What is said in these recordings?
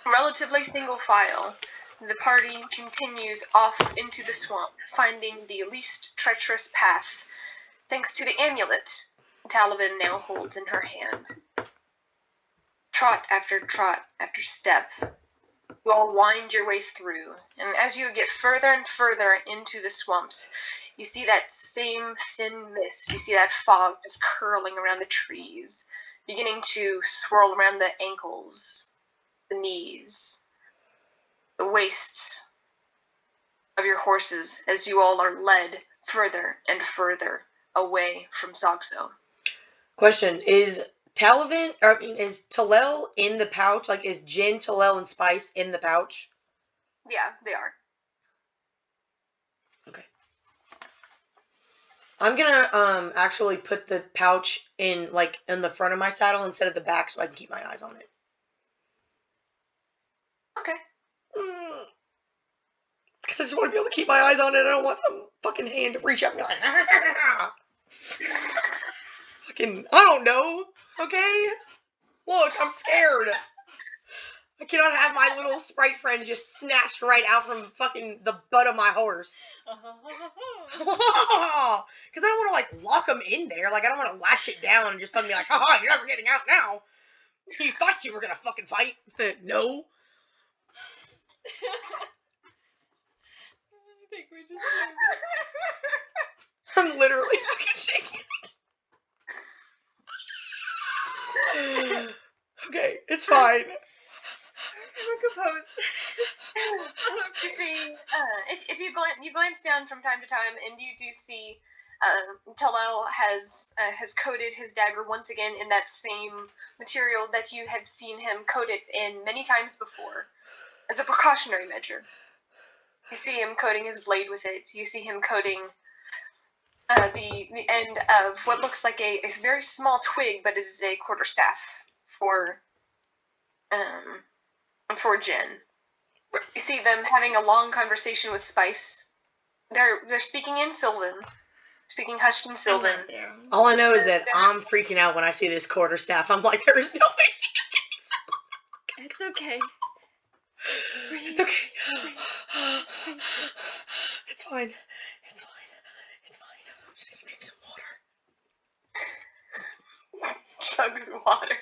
Relatively single file, the party continues off into the swamp, finding the least treacherous path, thanks to the amulet Talavin now holds in her hand. Trot after step, you all wind your way through, and as you get further and further into the swamps, you see that same thin mist, you see that fog just curling around the trees, beginning to swirl around the ankles, the knees, the waists of your horses as you all are led further and further away from Zogzo. Question, is Talel in the pouch? Like, is gin, Talel, and spice in the pouch? Yeah, they are. Okay. I'm gonna actually put the pouch in the front of my saddle instead of the back so I can keep my eyes on it. Okay. Because I just want to be able to keep my eyes on it. I don't want some fucking hand to reach out and be like, fucking, I don't know. Okay? Look, I'm scared. I cannot have my little sprite friend just snatched right out from fucking the butt of my horse. Because I don't want to, lock him in there. I don't want to latch it down and just fucking be like, haha, you're never getting out now. You thought you were going to fucking fight. No. I think we just... I'm literally fucking shaking. Okay, it's fine. I'm composed. You see, if you glance down from time to time, and you do see Talel has coated his dagger once again in that same material that you had seen him coat it in many times before, as a precautionary measure. You see him coating his blade with it. You see him coating the end of what looks like a very small twig, but it is a quarterstaff for Jen. You see them having a long conversation with Spice. They're speaking in Sylvan, speaking hushed in Sylvan. All I know is that I'm freaking out when I see this quarterstaff. I'm like, there is no way she is getting It's okay. It's okay. It's fine. It's fine. It's fine. I'm just gonna drink some water. Chug water.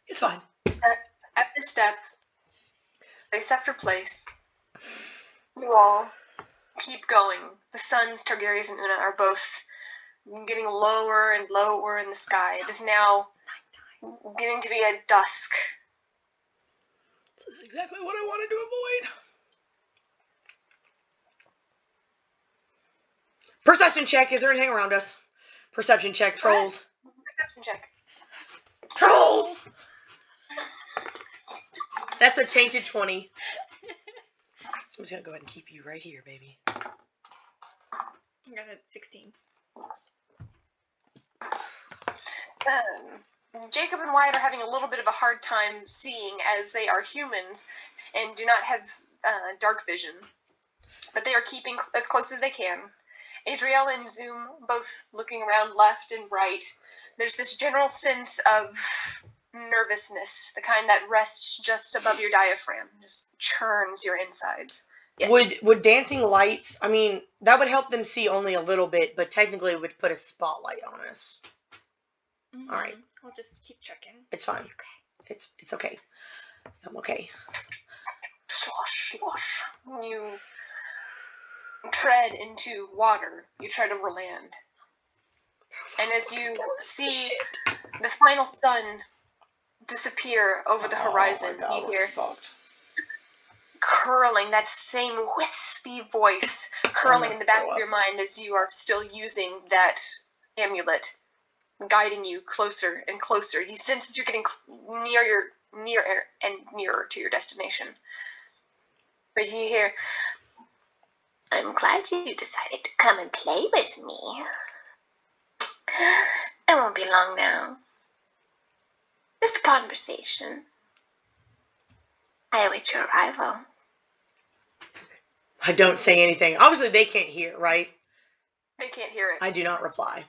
It's fine. Step after step, place after place, you all keep going. The suns, Targaryens and Una, are both getting lower and lower in the sky. It is now getting to be a dusk. This is exactly what I wanted to avoid. Perception check. Is there anything around us? Perception check. Trolls. Perception check. Trolls! That's a tainted 20. I'm just going to go ahead and keep you right here, baby. I got a 16. Jacob and Wyatt are having a little bit of a hard time seeing, as they are humans and do not have dark vision. But they are keeping as close as they can. Adriel and Zoom both looking around left and right. There's this general sense of nervousness, the kind that rests just above your diaphragm, just churns your insides. Yes. Would dancing lights, I mean, that would help them see only a little bit, but technically it would put a spotlight on us. Mm-hmm. All right. I'll just keep checking. It's fine. Okay. It's okay. I'm okay. Slosh, slosh. You tread into water. You tread over land. And as you see the final sun disappear over the horizon, God, you hear fucked. curling, that same wispy voice curling in the back of your mind as you are still using that amulet, guiding you closer and closer. You sense that you're getting nearer and nearer to your destination. But you hear, "I'm glad you decided to come and play with me. It won't be long now. Just a conversation. I await your arrival." I don't say anything. Obviously, they can't hear, right? They can't hear it. I do not reply.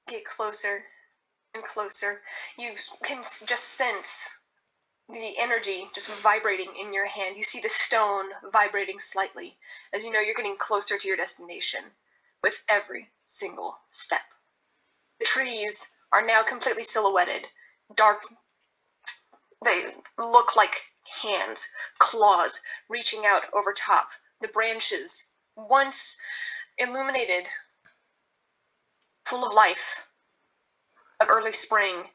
get closer and closer. You can just sense the energy just vibrating in your hand. You see the stone vibrating slightly as you know you're getting closer to your destination with every single step. The trees are now completely silhouetted, dark. They look like hands, claws reaching out over top. The branches, once illuminated, full of life, of early spring,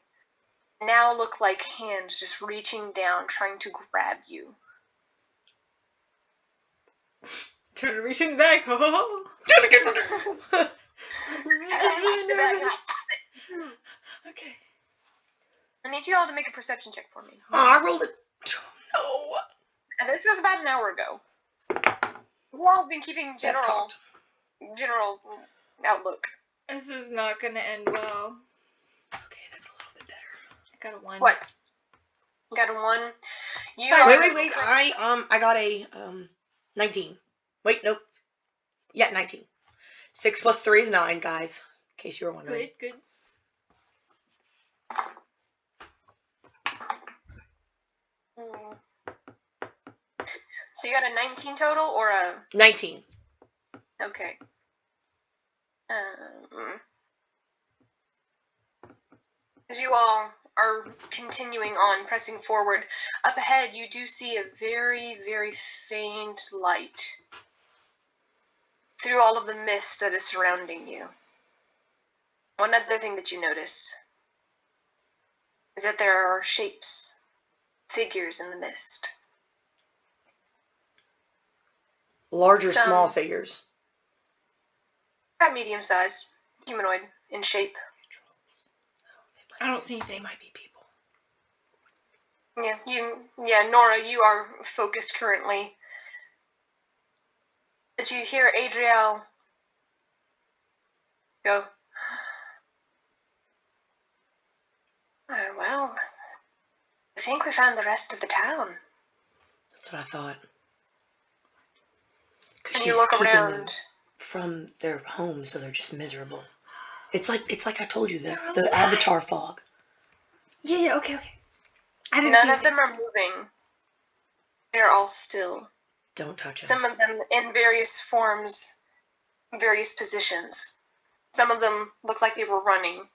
now look like hands just reaching down, trying to grab you. Trying to reach in the bag. Ho ho ho. Okay. I need you all to make a perception check for me. Oh, I rolled it. No. And this was about an hour ago. We've all been keeping That's general cocked. outlook. This is not gonna end well. Okay, that's a little bit better. I got a 1. What? You got a 1? You Wait. I got a 19. Wait, nope. Yeah, 19. 6 plus 3 is 9, guys. In case you were wondering. Good. So you got a 19 total or a... 19. Okay. As you all are continuing on, pressing forward, up ahead you do see a very, very faint light through all of the mist that is surrounding you. One other thing that you notice is that there are shapes, figures in the mist. Large or Some- small figures? About medium-sized, humanoid in shape. I don't see They anything. might be people. Nora, you are focused currently. But you hear Adriel go, "Oh, well, I think we found the rest of the town." That's what I thought. 'Cause And you she's look keeping them around. from their homes, so they're just miserable. It's like I told you, They're the alive. Avatar fog. Yeah, okay. I didn't None see of them are moving. They're all still. Don't touch them. Some of them in various forms, various positions. Some of them look like they were running.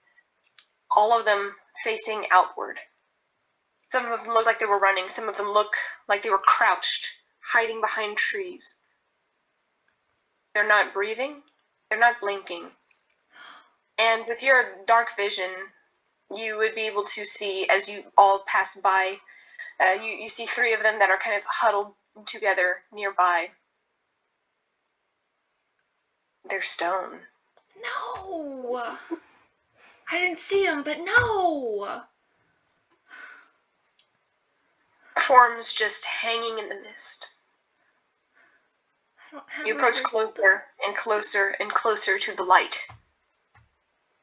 All of them facing outward. Some of them look like they were running. Some of them look like they were crouched, hiding behind trees. They're not breathing. They're not blinking. And with your dark vision, you would be able to see, as you all pass by, you see 3 of them that are kind of huddled together nearby. They're stone. No! I didn't see him, but no! Forms just hanging in the mist. I don't have You a approach crystal. closer and closer and closer to the light.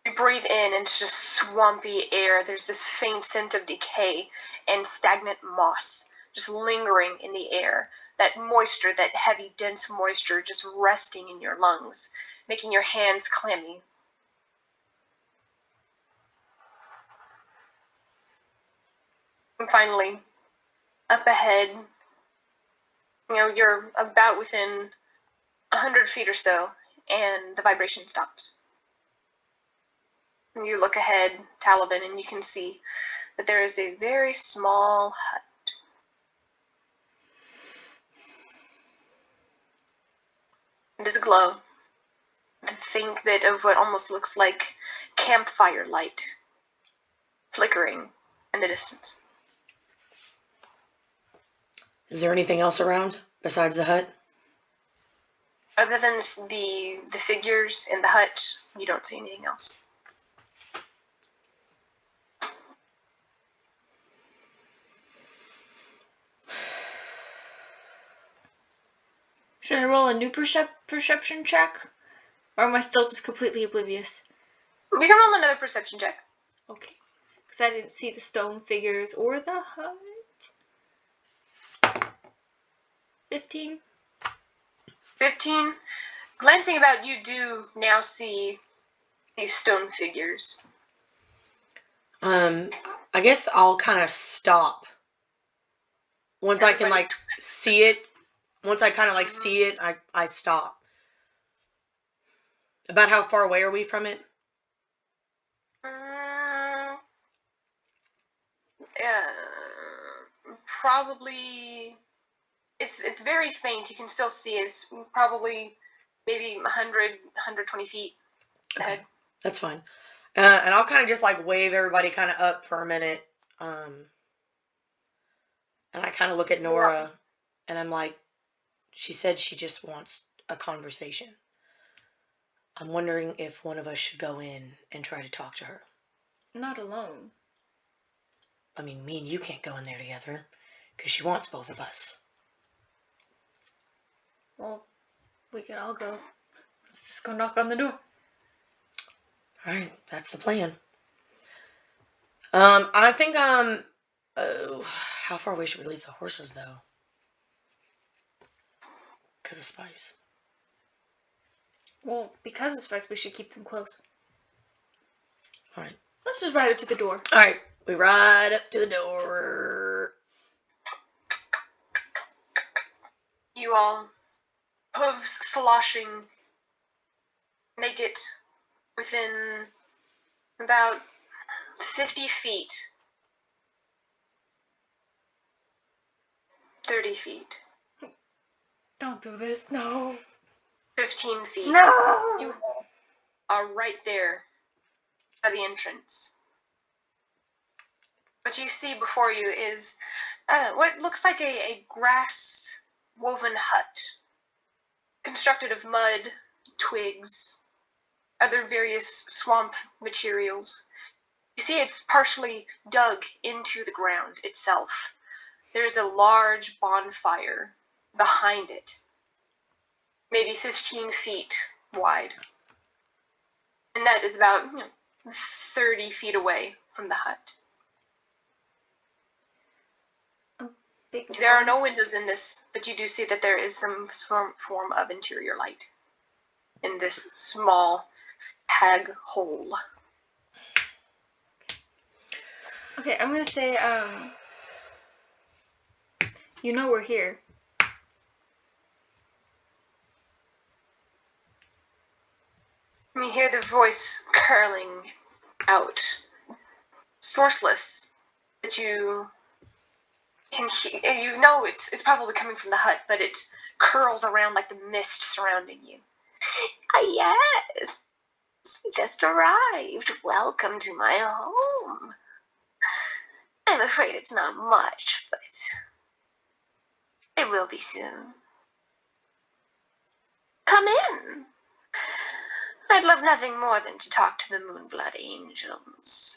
You breathe in, and it's just swampy air. There's this faint scent of decay and stagnant moss just lingering in the air. That moisture, that heavy, dense moisture just resting in your lungs, making your hands clammy. And finally, up ahead, you're about within 100 feet or so, and the vibration stops. And you look ahead, Talavin, and you can see that there is a very small hut. It is aglow with a faint bit of what almost looks like campfire light flickering in the distance. Is there anything else around besides the hut? Other than the figures in the hut, you don't see anything else. Should I roll a new perception check? Or am I still just completely oblivious? You can roll another perception check. Okay. Because I didn't see the stone figures or the hut. 15. 15. Glancing about, you do now see these stone figures. I guess I'll kind of stop. Once I can, like, see it. Once I kind of, like, see it, I stop. About how far away are we from it? Probably... It's very faint. You can still see it. It's probably maybe 120 feet ahead. Okay, that's fine. And I'll kind of just, like, wave everybody kind of up for a minute. And I kind of look at Nora, and I'm like, she said she just wants a conversation. I'm wondering if one of us should go in and try to talk to her. Not alone. I mean, me and you can't go in there together, because she wants both of us. Well, we can all go. Let's just go knock on the door. Alright, that's the plan. I think, how far away should we leave the horses, though? Because of Spice. Well, because of Spice, we should keep them close. Alright. Let's just ride up to the door. Alright, we ride up to the door. You all, hooves sloshing, make it within about 50 feet. 30 feet. Don't do this, no. 15 feet. No! You are right there by the entrance. What you see before you is what looks like a grass-woven hut, constructed of mud, twigs, other various swamp materials. You see it's partially dug into the ground itself. There's a large bonfire behind it, maybe 15 feet wide. And that is about 30 feet away from the hut. There are no windows in this, but you do see that there is some form of interior light in this small hag hole. Okay, I'm gonna say, you know we're here. You hear the voice curling out, sourceless, but you can hear, you know it's probably coming from the hut, but it curls around like the mist surrounding you. Yes, just arrived. Welcome to my home. I'm afraid it's not much, but it will be soon. Come in. I'd love nothing more than to talk to the Moonblood Angels.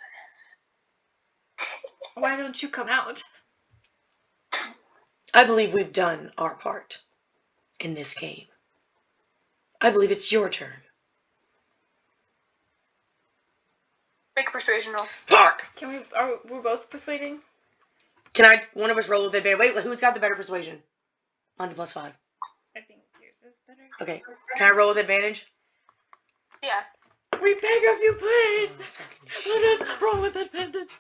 Why don't you come out? I believe we've done our part in this game. I believe it's your turn. Make a persuasion roll. Fuck! We're both persuading? Can one of us roll with advantage? Wait, who's got the better persuasion? Mine's a +5. I think yours is better. Okay. Can I roll with advantage? Yeah. We beg of you, please! Oh, Let us roll with advantage.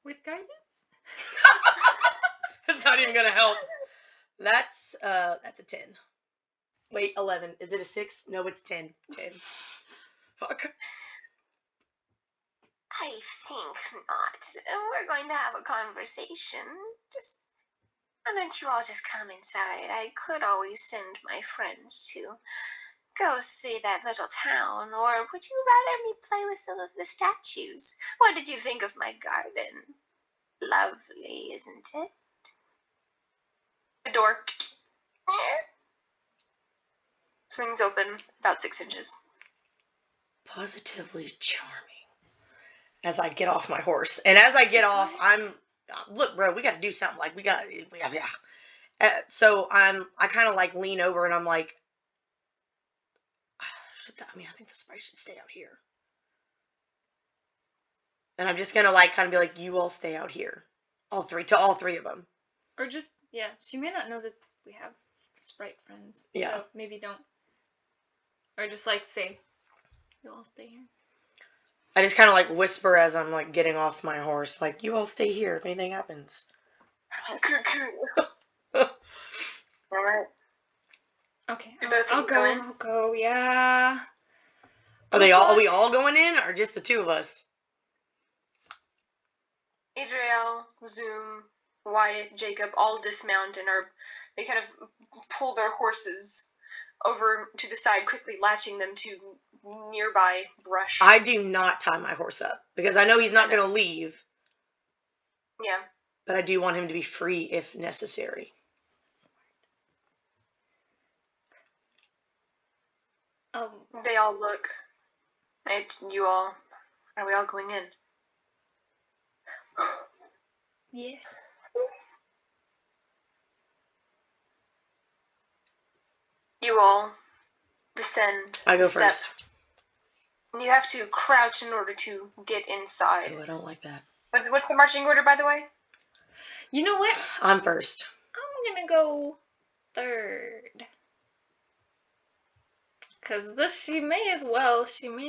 With guidance? That's not even gonna help. That's a 10. Wait, 11. Is it a 6? No, it's 10. 10. Fuck. I think not. We're going to have a conversation. Why don't you all just come inside? I could always send my friends to go see that little town, or would you rather me play with some of the statues? What did you think of my garden? Lovely, isn't it? The door swings open about 6 inches. Positively charming. As I get off my horse. And as I get off, look, bro, we got to do something. Like, so I kind of like lean over and I'm like, I think the spice should stay out here. And I'm just going to like kind of be like, you all stay out here. All three of them. Or just, yeah, she may not know that we have sprite friends. Yeah. So maybe don't. Or just like say, You all stay here. I just kind of like whisper as I'm like getting off my horse, like, you all stay here if anything happens. Alright. Okay. You both I'll can go. go in? I'll go. Yeah. Are we all going in, or just the two of us? Adriel, Zoom, Wyatt, Jacob all dismount and they kind of pull their horses over to the side, quickly latching them to nearby brush. I do not tie my horse up, because I know he's not going to leave. Yeah. But I do want him to be free if necessary. They all look at you all. Are we all going in? Yes. You all descend. I go the step. first. You have to crouch in order to get inside. Oh, I don't like that. What's the marching order, by the way? You know what? I'm first. I'm gonna go third. Cause this, she may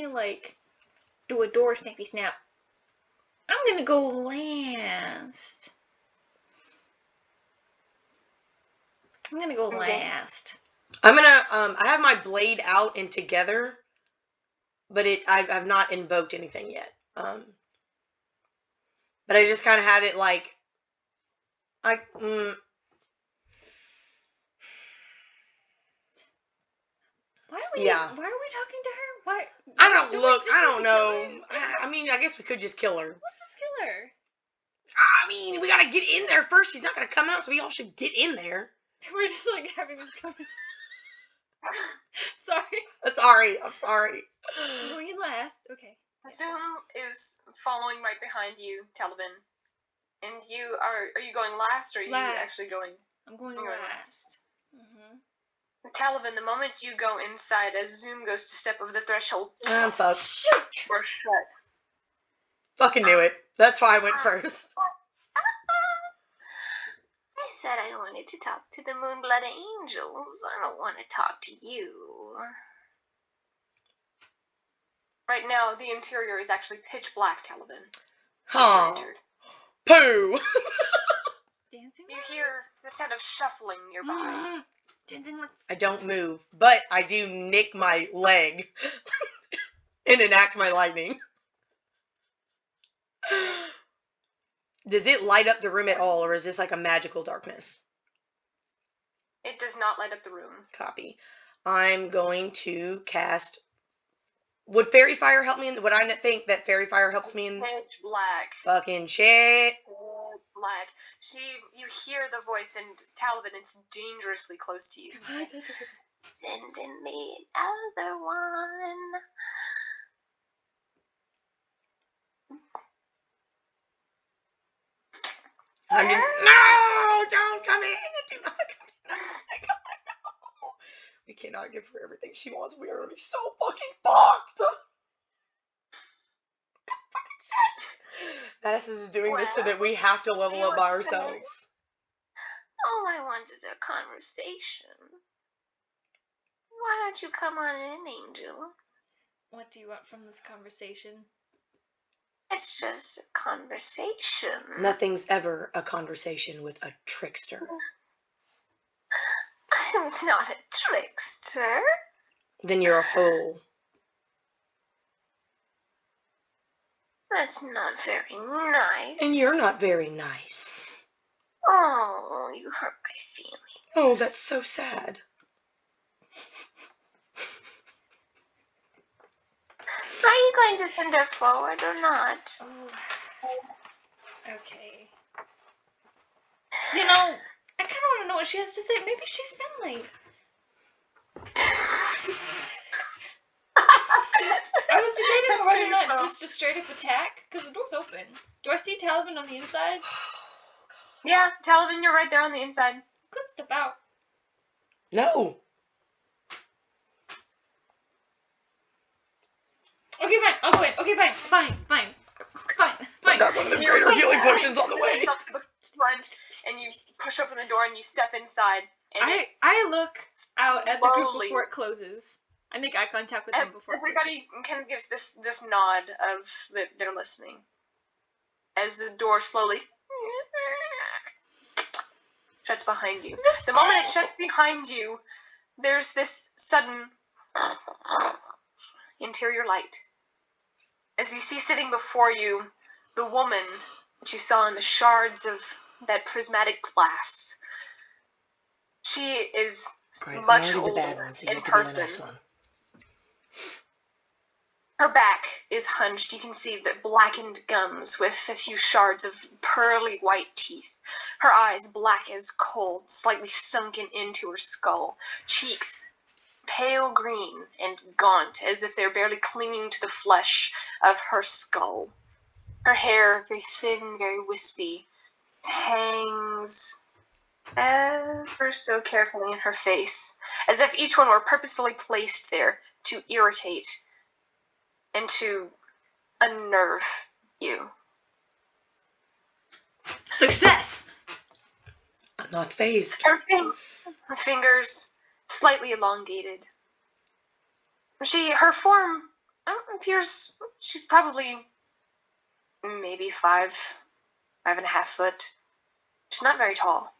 like do a door snappy snap. I'm gonna go last. I'm gonna go Okay. last. I'm gonna, I have my blade out and together, but I've not invoked anything yet. But I just kind of have it like, why are we talking to her? Why? I don't do we look, just I need don't to kill know. her? I mean, I guess we could just kill her. Let's just kill her. I mean, we gotta get in there first. She's not gonna come out, so we all should get in there. We're just like having this conversation. Sorry. I'm sorry. I'm going in last. Okay. Zoom is following right behind you, Talavin. And are you going last, or are you actually going? I'm going You're going last. Mm-hmm. Talavin, the moment you go inside, as Zoom goes to step over the threshold, I'm fucked. shoot! Or shut. Fucking knew it. That's why I went first. I said I wanted to talk to the Moonblood Angels. I don't want to talk to you. Right now, the interior is actually pitch black, Talavin. Huh. Poo. Dancing. You hear the sound of shuffling nearby. I don't move, but I do nick my leg and enact my lightning. Does it light up the room at all, or is this like a magical darkness? It does not light up the room. Copy. I'm going to cast... Would fairy fire help me? Would I think that fairy fire helps me in... Pitch black. Fucking shit. Black. You hear the voice, and Talavin, it's dangerously close to you. Send in the other one. No! Don't come in! Do not come in! No. We cannot give her everything she wants. We are going to be so fucking fucked! Madison is doing this so that we have to level up by ourselves. All I want is a conversation. Why don't you come on in, Angel? What do you want from this conversation? It's just a conversation. Nothing's ever a conversation with a trickster. I'm not a trickster. Then you're a fool. That's not very nice. And you're not very nice. Oh, you hurt my feelings. Oh, that's so sad. Are you going to send her forward or not? Oh. Okay. You know, I kind of want to know what she has to say. Maybe she's friendly. I was debating whether or not just a straight up attack, because the door's open. Do I see Talavin on the inside? Yeah, Talavin, you're right there on the inside. Could step out. No. Okay, fine. I'll go in. Okay, fine. I got one of the greater healing potions on the way. Up to the front, and you push open the door and you step inside. And I look out at the group slowly- before it closes. I make eye contact with him before. Everybody kind of gives this nod of that they're listening. As the door slowly shuts behind you. The moment it shuts behind you, there's this sudden interior light. As you see sitting before you, the woman that you saw in the shards of that prismatic glass. She is much older the bad one, so you in get to be person. the nice one. Her back is hunched. You can see the blackened gums with a few shards of pearly white teeth. Her eyes black as coal, slightly sunken into her skull. Cheeks pale green and gaunt, as if they're barely clinging to the flesh of her skull. Her hair, very thin, very wispy, hangs ever so carefully in her face, as if each one were purposefully placed there to irritate and to unnerve you. Success! I'm not phased. Her fingers slightly elongated. Her form appears, she's probably maybe 5.5 foot. She's not very tall.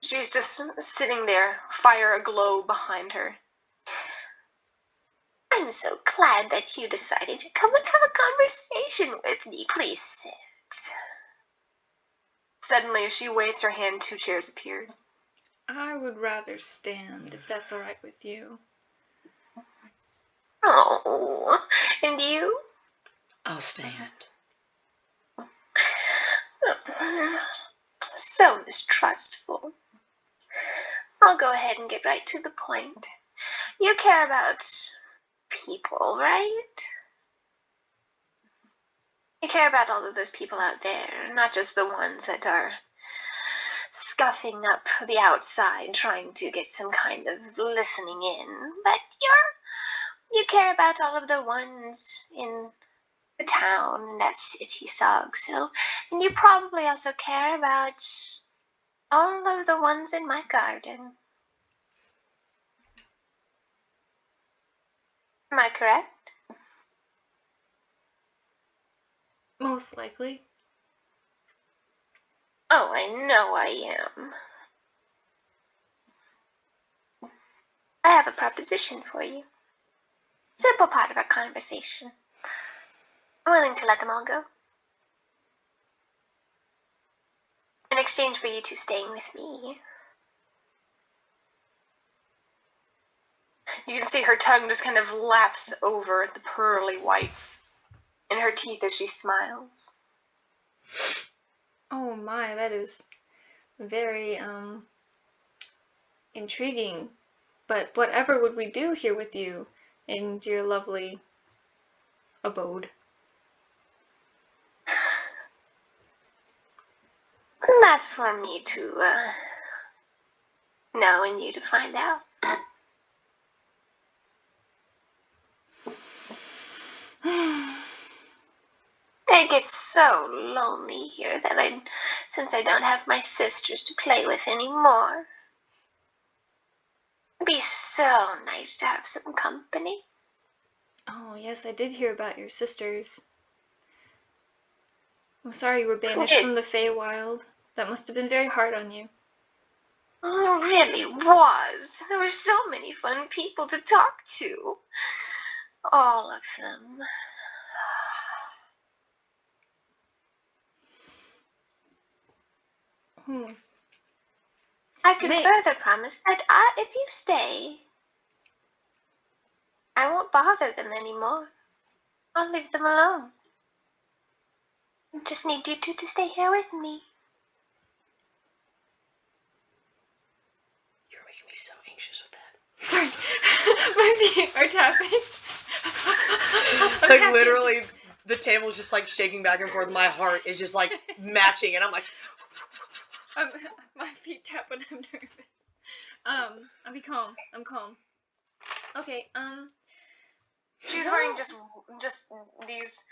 She's just sitting there, fire aglow behind her. I'm so glad that you decided to come and have a conversation with me. Please sit. Suddenly, as she waves her hand, 2 chairs appeared. I would rather stand, if that's alright with you. Oh, and you? I'll stand. So mistrustful. I'll go ahead and get right to the point. You care about people, right? You care about all of those people out there, not just the ones that are scuffing up the outside, trying to get some kind of listening in, but you care about all of the ones in the town, in that city, Sogso, and you probably also care about all of the ones in my garden. Am I correct? Most likely. Oh, I know I am. I have a proposition for you. Simple part of our conversation. I'm willing to let them all go. In exchange for you two staying with me. You can see her tongue just kind of laps over the pearly whites in her teeth as she smiles. Oh my, that is very, intriguing. But whatever would we do here with you in your lovely abode? That's for me to know and you to find out. It gets so lonely here that since I don't have my sisters to play with anymore. It'd be so nice to have some company. Oh, yes, I did hear about your sisters. I'm sorry you were banished It from the Feywild. That must have been very hard on you. really was. There were so many fun people to talk to. All of them. I can further promise that if you stay, I won't bother them anymore. I'll leave them alone. I just need you two to stay here with me. You're making me so anxious with that. Sorry, my feet are tapping. I'm Like tapping. literally, the table's just like shaking back and forth. My heart is just like matching, and I'm like, My feet tap when I'm nervous. I'll be calm. I'm calm. Okay, She's wearing just these.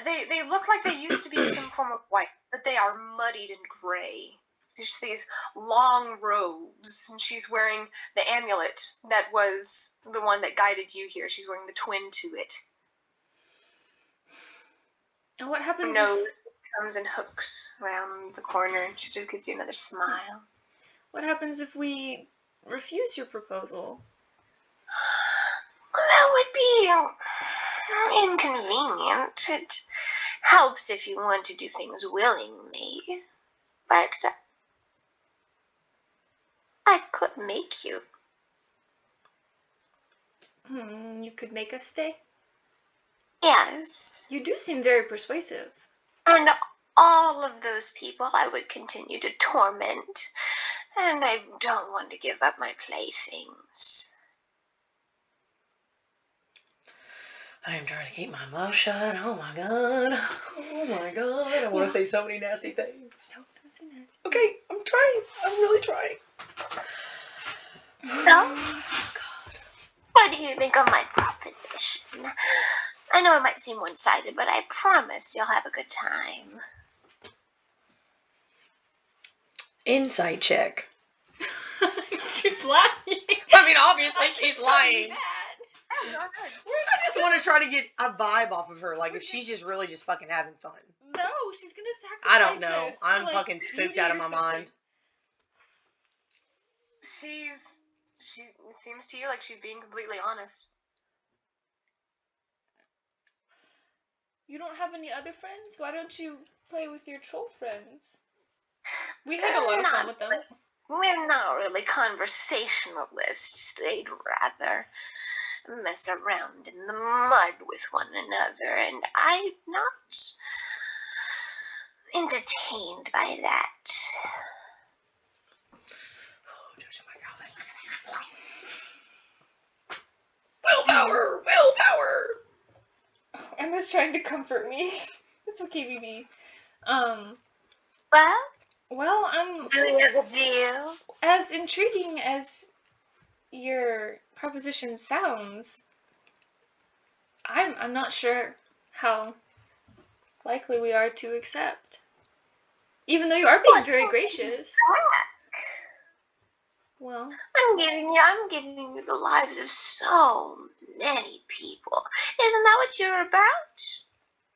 They look like they used to be some form of white, but they are muddied and gray. just these long robes, and she's wearing the amulet that was the one that guided you here. She's wearing the twin to it. And what happens? Her nose comes and hooks around the corner, and she just gives you another smile. What happens if we refuse your proposal? That would be inconvenient. It helps if you want to do things willingly. But I could make you. You could make us stay? Yes. You do seem very persuasive. And all of those people I would continue to torment. And I don't want to give up my playthings. I am trying to keep my mouth shut. Oh my god. Oh my god. I want to say so many nasty things. No, don't say that. Okay, I'm trying. I'm really trying. So, Oh god. what do you think of my proposition? I know it might seem one-sided, but I promise you'll have a good time. Insight check. She's lying. I mean, obviously she's lying. Oh, not good. I just want to try to get a vibe off of her. Like, if she's just really just fucking having fun. No, she's gonna sacrifice I don't know. us I'm for, like, fucking spooked beauty out of or my something. mind. She seems to you like she's being completely honest. You don't have any other friends? Why don't you play with your troll friends? We had a lot of fun with them. We're not really conversationalists. They'd rather mess around in the mud with one another, and I'm not entertained by that. Oh, judging my God. Willpower! Willpower! Emma's trying to comfort me. It's okay, BB. Well, I'm do we have a deal? as intriguing as your proposition sounds. I'm not sure how likely we are to accept. Even though you are being What's very holding you gracious. back? Well, I'm giving you the lives of so many people. Isn't that what you're about?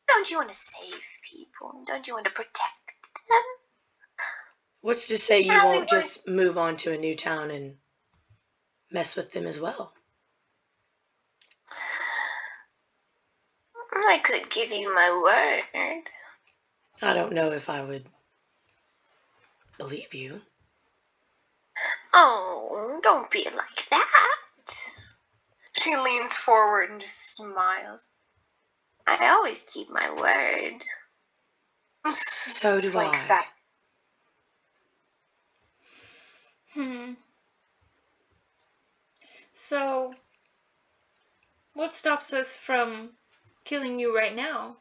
Don't you want to save people? Don't you want to protect them? What's to say you Now we won't want- just move on to a new town and mess with them as well? I could give you my word. I don't know if I would believe you. Oh, don't be like that. She leans forward and just smiles. I always keep my word. So do Slinks I. back. So, what stops us from killing you right now?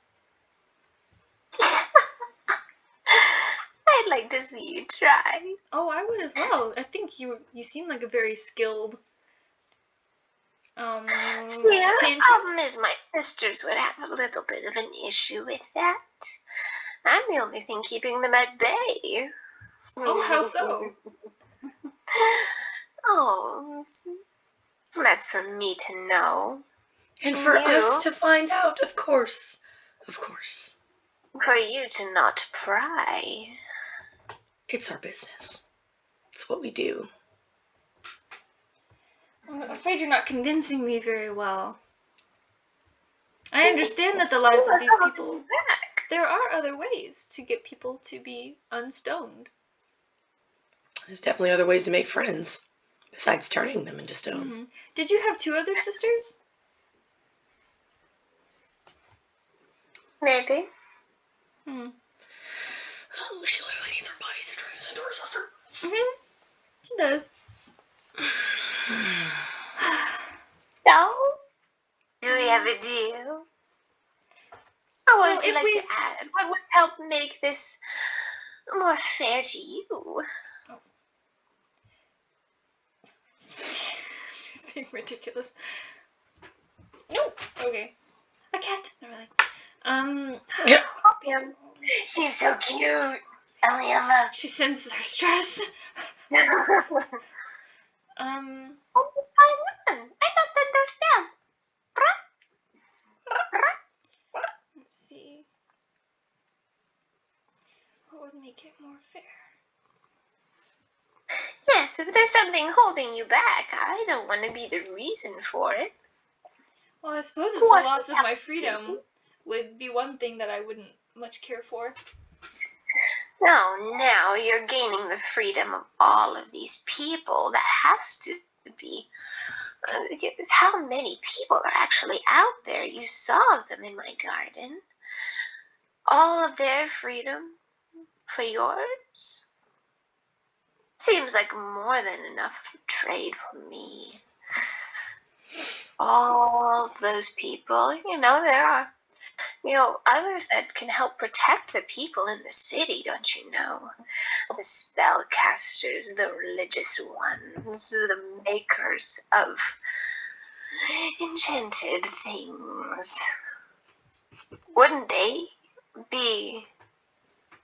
I'd like to see you try. Oh, I would as well. I think you seem like a very skilled Yeah, the chantress. problem is my sisters would have a little bit of an issue with that. I'm the only thing keeping them at bay. Oh, how so? Oh, that's for me to know. And for You? us to find out, of course. Of course. For you to not pry. It's our business. It's what we do. I'm afraid you're not convincing me very well. I understand that the lives of these people, there are other ways to get people to be unstoned. There's definitely other ways to make friends, besides turning them into stone. Mm-hmm. Did you have 2 other sisters? Maybe. Oh, she literally needs her bodies to turn us into her sister. Mm-hmm. She does. No? Do we have a deal? Or what would So you if like we- to add? What would help make this more fair to you? She's being ridiculous. No. Okay. A cat. Not really. Yeah. Yeah. She's so cute. Eliana. She senses her stress. Let's I thought that there's them. Let's see. What would make it more fair? Yes, if there's something holding you back, I don't want to be the reason for it. Well, I suppose it's the loss of my freedom would be one thing that I wouldn't much care for. No, now you're gaining the freedom of all of these people. That has to be. How many people are actually out there? You saw them in my garden. All of their freedom for yours? Seems like more than enough of a trade for me. All of those people, there are, others that can help protect the people in the city, don't you know? The spellcasters, the religious ones, the makers of enchanted things. Wouldn't they be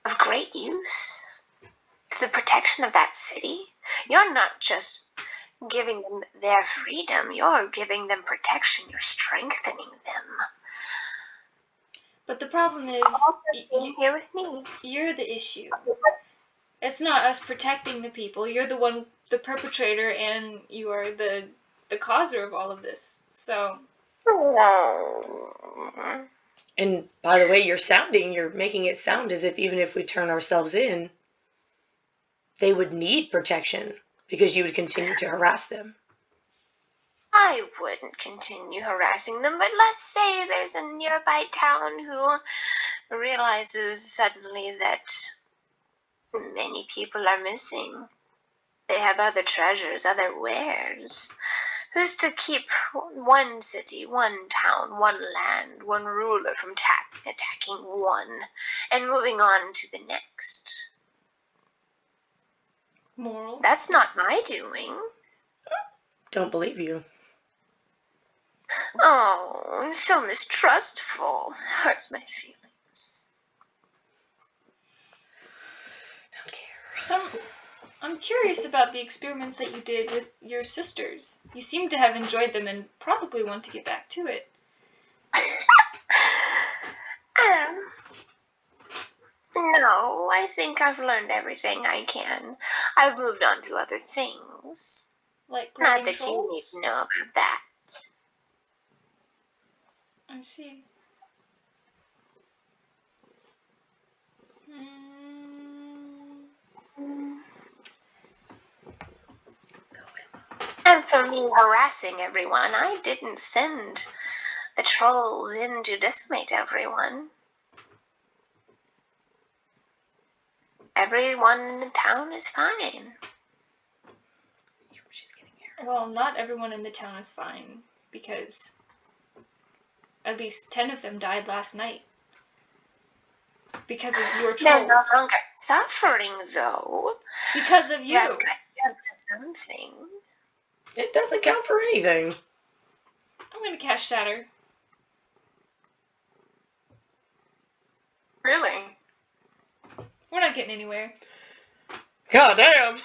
of great use to the protection of that city? You're not just giving them their freedom, you're giving them protection, you're strengthening them. But the problem is, here with me. You're the issue. It's not us protecting the people. You're the perpetrator, and you are the causer of all of this. So. And by the way you're making it sound as if even if we turn ourselves in, they would need protection because you would continue to harass them. I wouldn't continue harassing them, but let's say there's a nearby town who realizes suddenly that many people are missing. They have other treasures, other wares. Who's to keep one city, one town, one land, one ruler from attacking one and moving on to the next? Moral? That's not my doing. Don't believe you. Oh, I'm so mistrustful. Hurts my feelings. Don't care. So I'm curious about the experiments that you did with your sisters. You seem to have enjoyed them and probably want to get back to it. No, I think I've learned everything I can. I've moved on to other things. Like Not grabbing that you need trolls? to know about that. I see. And for me harassing everyone, I didn't send the trolls in to decimate everyone. Everyone in the town is fine. Well, not everyone in the town is fine, because at least 10 of them died last night. Because of your They're no trolls. longer suffering, though. Because of you. That's got to count for something. It doesn't count for anything. I'm gonna cast Shatter. Really? We're not getting anywhere. God damn.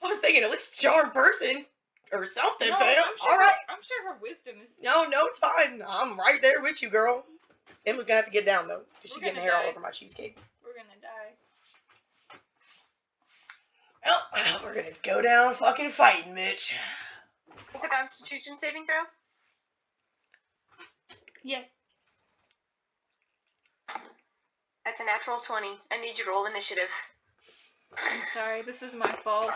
I was thinking at least charm person or something, No, fam. I'm sure, Alright. I'm sure her wisdom is... No, it's fine. I'm right there with you, girl. Emma's gonna have to get down, though, because she's We're getting gonna hair all die. over my cheesecake. We're gonna die. Well, we're gonna go down fucking fighting, Mitch. It's a Constitution saving throw? Yes. That's a natural 20. I need you to roll initiative. I'm sorry, this is my fault.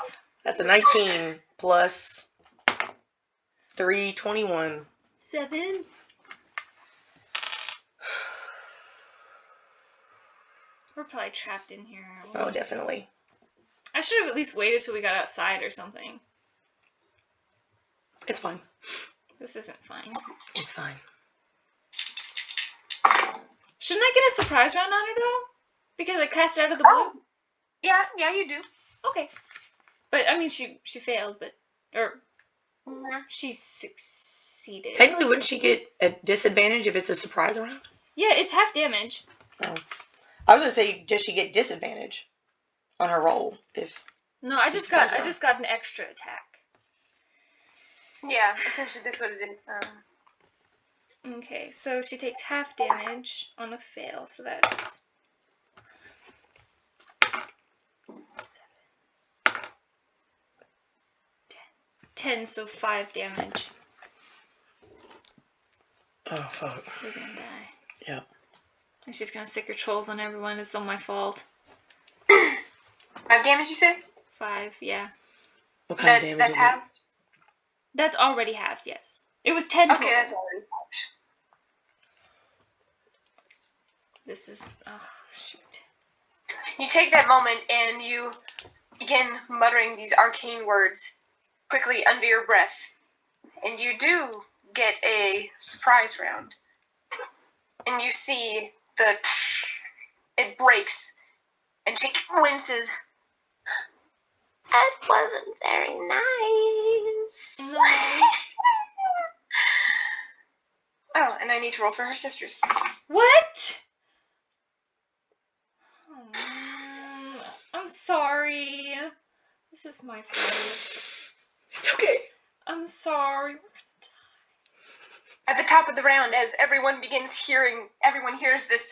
That's a 19 plus 3, 21. 7. We're probably trapped in here, aren't we? Oh, definitely. I should have at least waited till we got outside or something. It's fine. This isn't fine. It's fine. Shouldn't I get a surprise round on her, though? Because I cast it out of the blue? Yeah, you do. Okay. But, I mean, she failed, but... Or, Mhm. she succeeded. Technically, wouldn't she get a disadvantage if it's a surprise round? Yeah, it's half damage. Oh. I was gonna say, does she get disadvantage on her roll? If No, I just got an extra attack. Yeah, essentially that's what it is. Okay, so she takes half damage on a fail, so that's 10, so 5 damage. oh fuck, We're gonna die. Yep. And she's gonna sick her trolls on everyone. It's all my fault. 5 damage, you say? 5, yeah. What kind of damage That's is half. That's already halved, yes. It was 10 total. Okay, that's already half. This is... Oh, shoot. You take that moment and you begin muttering these arcane words quickly under your breath. And you do get a surprise round. And you see it breaks. And she winces. That wasn't very nice. No. Oh, and I need to roll for her sisters. What? I'm sorry. This is my fault. It's okay. I'm sorry. At the top of the round, as everyone hears this,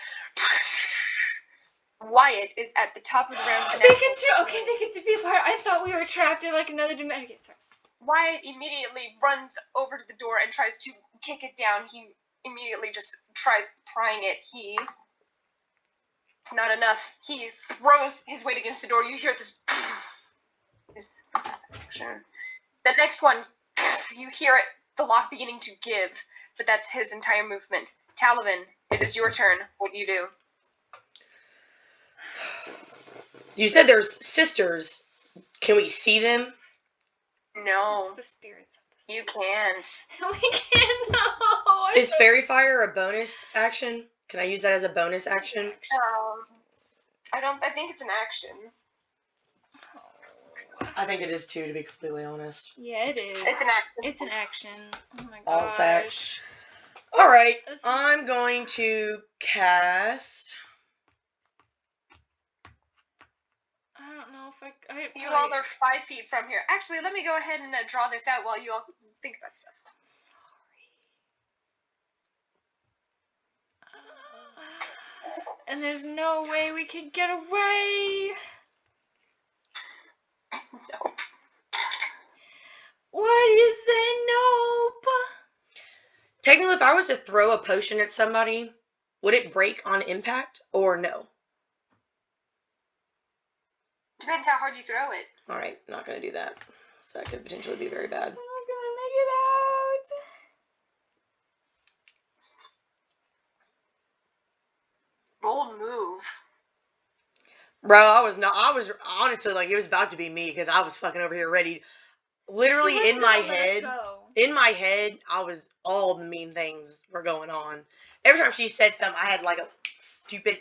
Wyatt is at the top of the round. They get to be a part. I thought we were trapped in like another dimension. Okay, sorry. Wyatt immediately runs over to the door and tries to kick it down. He immediately just tries prying it. It's not enough. He throws his weight against the door. You hear this action. The next one, you hear it, the lock beginning to give, but that's his entire movement. Talavin, it is your turn. What do you do? You said there's sisters. Can we see them? No, It's the spirits of the you can't. We can't know. Is Fairy Fire a bonus action? Can I use that as a bonus action? I think it's an action. I think it is too, to be completely honest. Yeah, it is. It's an action. It's an action. Oh my All set. gosh. Alright, This is- I'm going to cast... I don't know if You all are 5 feet from here. Actually, let me go ahead and draw this out while you all think about stuff. And there's no way we could get away. Nope. Why do you say nope? Technically, if I was to throw a potion at somebody, would it break on impact or no? Depends how hard you throw it. Alright, not going to do that. That could potentially be very bad. I'm not gonna make it out. Bold move. Bro, I was honestly like, it was about to be me because I was fucking over here ready. Literally She in wasn't my gonna let us head, go. all the mean things were going on. Every time she said something, I had like a stupid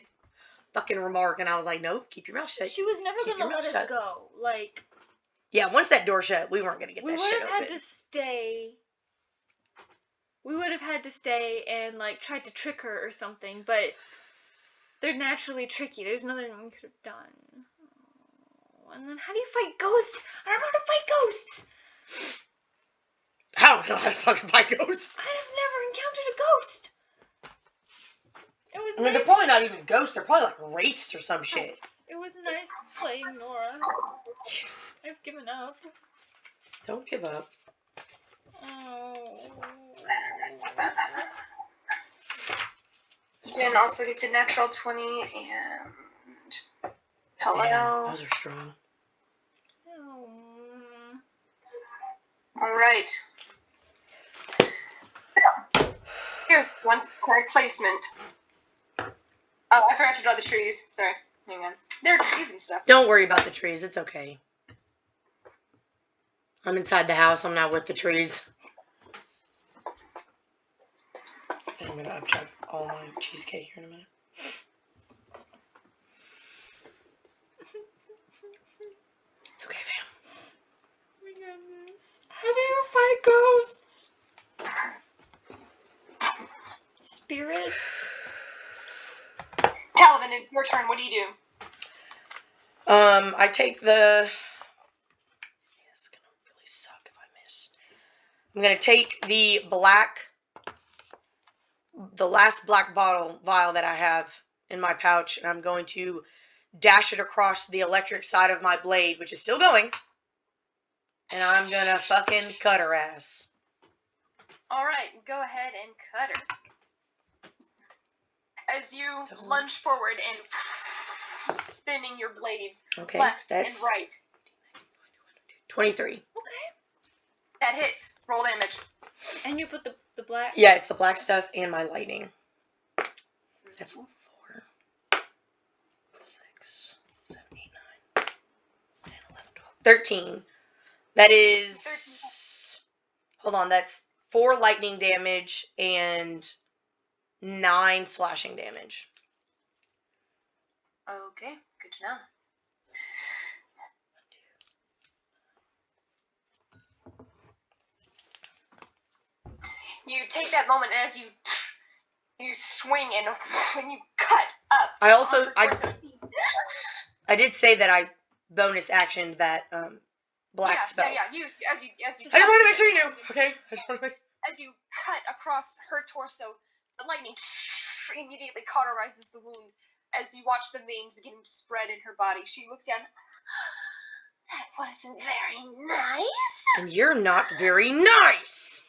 fucking remark and I was like, nope, keep your mouth shut. She was never Keep gonna your let mouth us shut. go. Like, Yeah, once that door shut, we weren't going to get we that would shit have open. had to stay. We would have had to stay and like try to trick her or something, but they're naturally tricky. There's nothing we could have done. Oh, and then how do you fight ghosts? I don't know how to fight ghosts. I don't know how to fucking fight ghosts. I've never encountered a ghost. It was I mean, nice. they're probably not even ghosts. They're probably like wraiths or some shit. It was nice playing Nora. I've given up. Don't give up. Oh. Jen also gets a natural 20 and hello. Damn, those are strong. Oh. Alright. Here's one correct placement. Oh, I forgot to draw the trees. Sorry. Hang on. There are trees and stuff. Don't worry about the trees. It's okay. I'm inside the house. I'm not with the trees. And I'm going to upchuck all my cheesecake here in a minute. It's okay, fam. Oh my goodness. How do you fight ghosts? Spirits? Talavin, Talavin, it's your turn. What do you do? I take the... It's gonna really suck if I miss. I'm gonna take the last black vial that I have in my pouch, and I'm going to dash it across the electric side of my blade, which is still going, and I'm gonna fucking cut her ass. Alright, go ahead and cut her. As you lunge forward and spinning your blades left and right. 23. Okay. That hits. Roll damage. And you put the black? Yeah, it's the black stuff and my lightning. That's 4, 6, 7, 8, 9, 10, 11, 12, 13. That is... 13. Hold on, that's 4 lightning damage and 9 slashing damage. Okay, good to know. You take that moment as you swing and when you cut up. I also on her torso, I did say that I bonus actioned that black spell. Yeah. You as you I just wanted to make sure you knew. Okay, I just want to make. As you cut across her torso, the lightning immediately cauterizes the wound. As you watch the veins begin to spread in her body, she looks down. That wasn't very nice. And you're not very nice.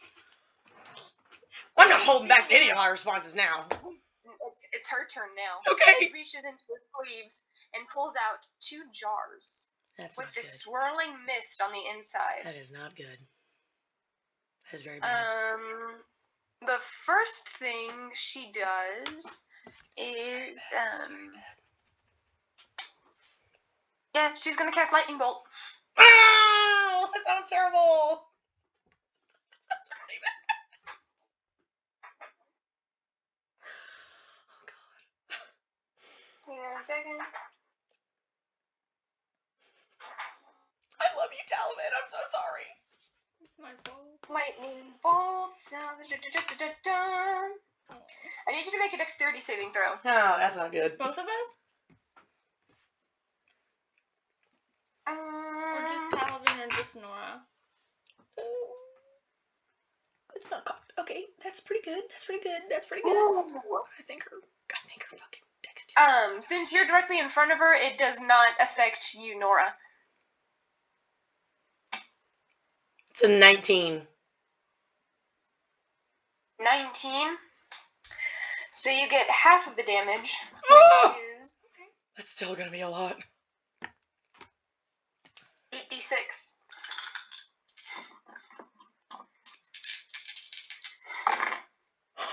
I'm not holding back any of my responses now. It's her turn now. Okay. She reaches into her sleeves and pulls out 2 jars That's with not this good. swirling mist on the inside. That is not good. That is very bad. The first thing she does is yeah, she's gonna cast lightning bolt. Oh, that sounds terrible. That sounds really bad. Oh god. Hang on a second. I love you, Talavin. I'm so sorry. It's my fault. Lightning bolts. I need you to make a dexterity saving throw. No, that's not good. Both of us? Or just Talavin or just Nora? It's not cocked. Okay, that's pretty good. That's pretty good. That's pretty good. I think her fucking dexterity. Since you're directly in front of her, it does not affect you, Nora. It's a 19. 19. So you get half of the damage, Oh! which is That's still gonna be a lot. 8d6.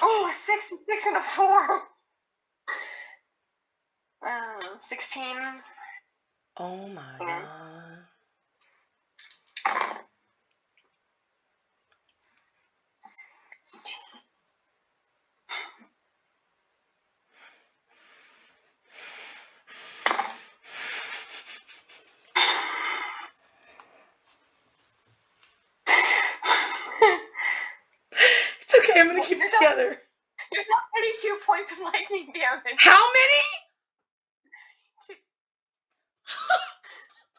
Oh, 6 and 6 and a 4. 16. Oh my god. It's okay, I'm gonna keep it together. There's 32 points of lightning damage. How many?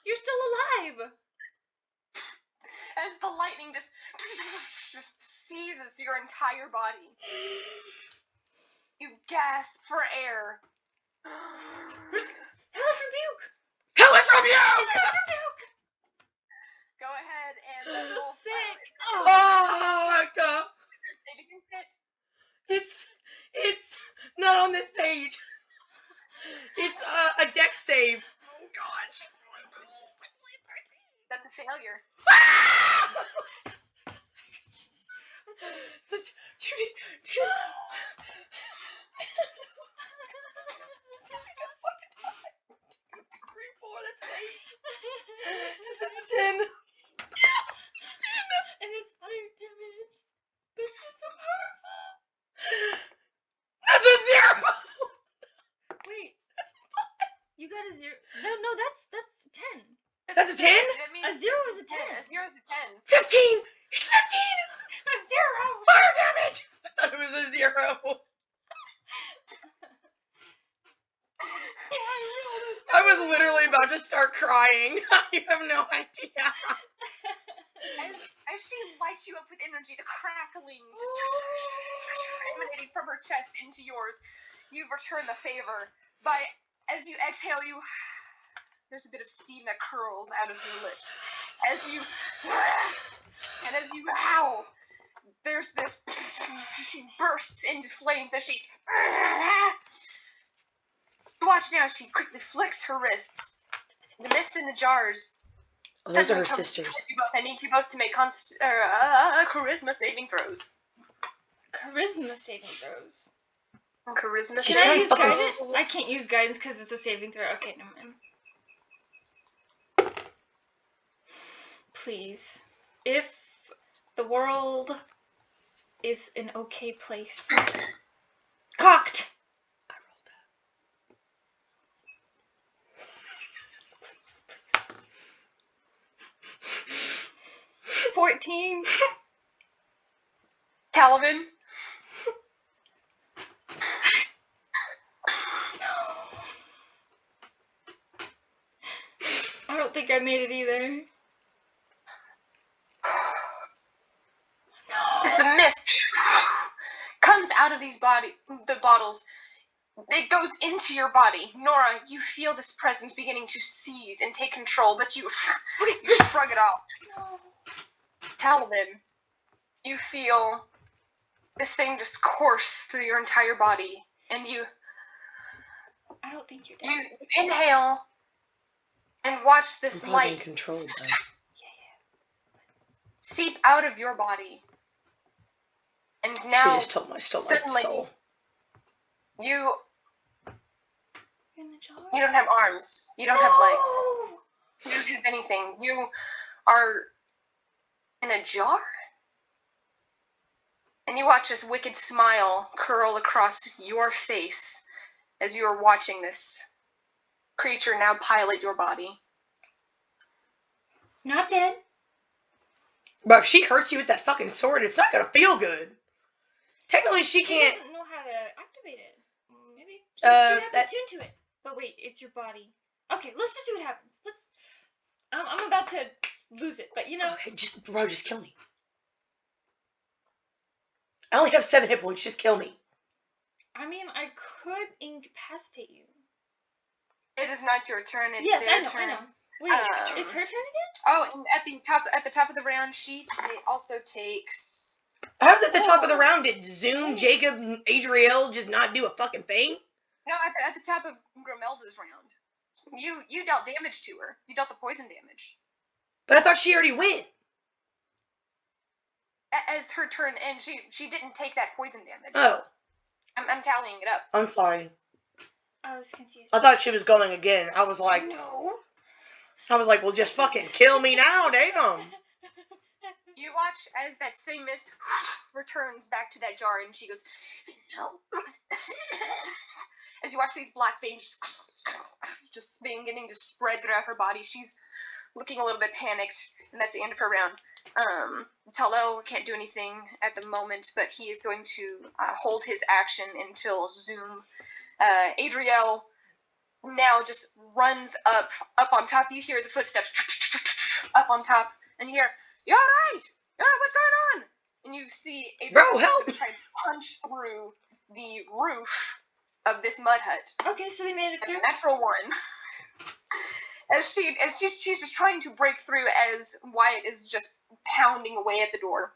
You're still alive! As the lightning just seizes your entire body. You gasp for air. Hellish rebuke! Hellish rebuke! Go ahead and roll Sick! Oh my god. save against it. It's not on this page. It's a dex save. Oh gosh. That's a failure. Judy. That's 8. This is a 10. And it's fire damage. That's just so powerful. That's a 0. Wait. You got a 0. No, that's 10. That's a 10? That means A 0 is a 10. A 0 is a 10. 15. It's 15. A 0. Fire damage. I thought it was a 0. I was literally about to start crying. You have no idea. As she lights you up with energy, the crackling just emanating from her chest into yours. You've returned the favor. But as you exhale, there's a bit of steam that curls out of your lips. As you howl, there's this. She bursts into flames as she. Watch now. She quickly flicks her wrists. The mist in the jars. Oh, those are her sisters. I need you both to make charisma saving throws. Charisma saving throws. Charisma She's Can I saving use fucking- guidance? I can't use guidance because it's a saving throw. Okay, never mind. Please. If the world is an okay place. Cocked! I rolled that. 14. Talavin. I don't think I made it either. As the mist comes out of the bottles, it goes into your body. Nora, you feel this presence beginning to seize and take control, but you shrug it off. No. Talavin, you feel this thing just course through your entire body, and you I don't think you're dead. inhale and watch this I'm probably being light controlled though. seep out of your body. And She now, just stole my suddenly, soul. you You're in the jar? don't have arms. You don't have legs. You don't have anything. You are in a jar? And you watch this wicked smile curl across your face as you are watching this creature now pilot your body. Not dead. But if she hurts you with that fucking sword, it's not gonna feel good. Technically, she She can't. doesn't know how to activate it. Maybe. She'd have that- to tune to it. But wait, it's your body. Okay, let's just see what happens. I'm about to lose it, but you know. Okay, just kill me. I only have 7 hit points. Just kill me. I mean, I could incapacitate you. It is not your turn, it's Yes, their I know, turn. I know. Wait, it's her turn again? Oh, and at the top of the round sheet, it also takes. How's at the top of the round? Did Zoom, Jacob, and Adriel just not do a fucking thing? No, at the top of Grimelda's round. You dealt damage to her. You dealt the poison damage. But I thought she already went. As her turn ends, she didn't take that poison damage. Oh, I'm tallying it up. I'm sorry. I was confused. I thought she was going again. I was like, No. well, just fucking kill me now, damn. You watch as that same mist returns back to that jar, and she goes, no. As you watch these black veins just beginning to spread throughout her body, she's looking a little bit panicked, and that's the end of her round. Talel can't do anything at the moment, but he is going to hold his action until Zoom. Adriel now just runs up on top. You hear the footsteps up on top, and you hear, "You all right? You all right? What's going on?" And you see Adriel Bro, help! try to punch through the roof of this mud hut. Okay, so they made it It's through. a natural one. As she's just trying to break through as Wyatt is just pounding away at the door.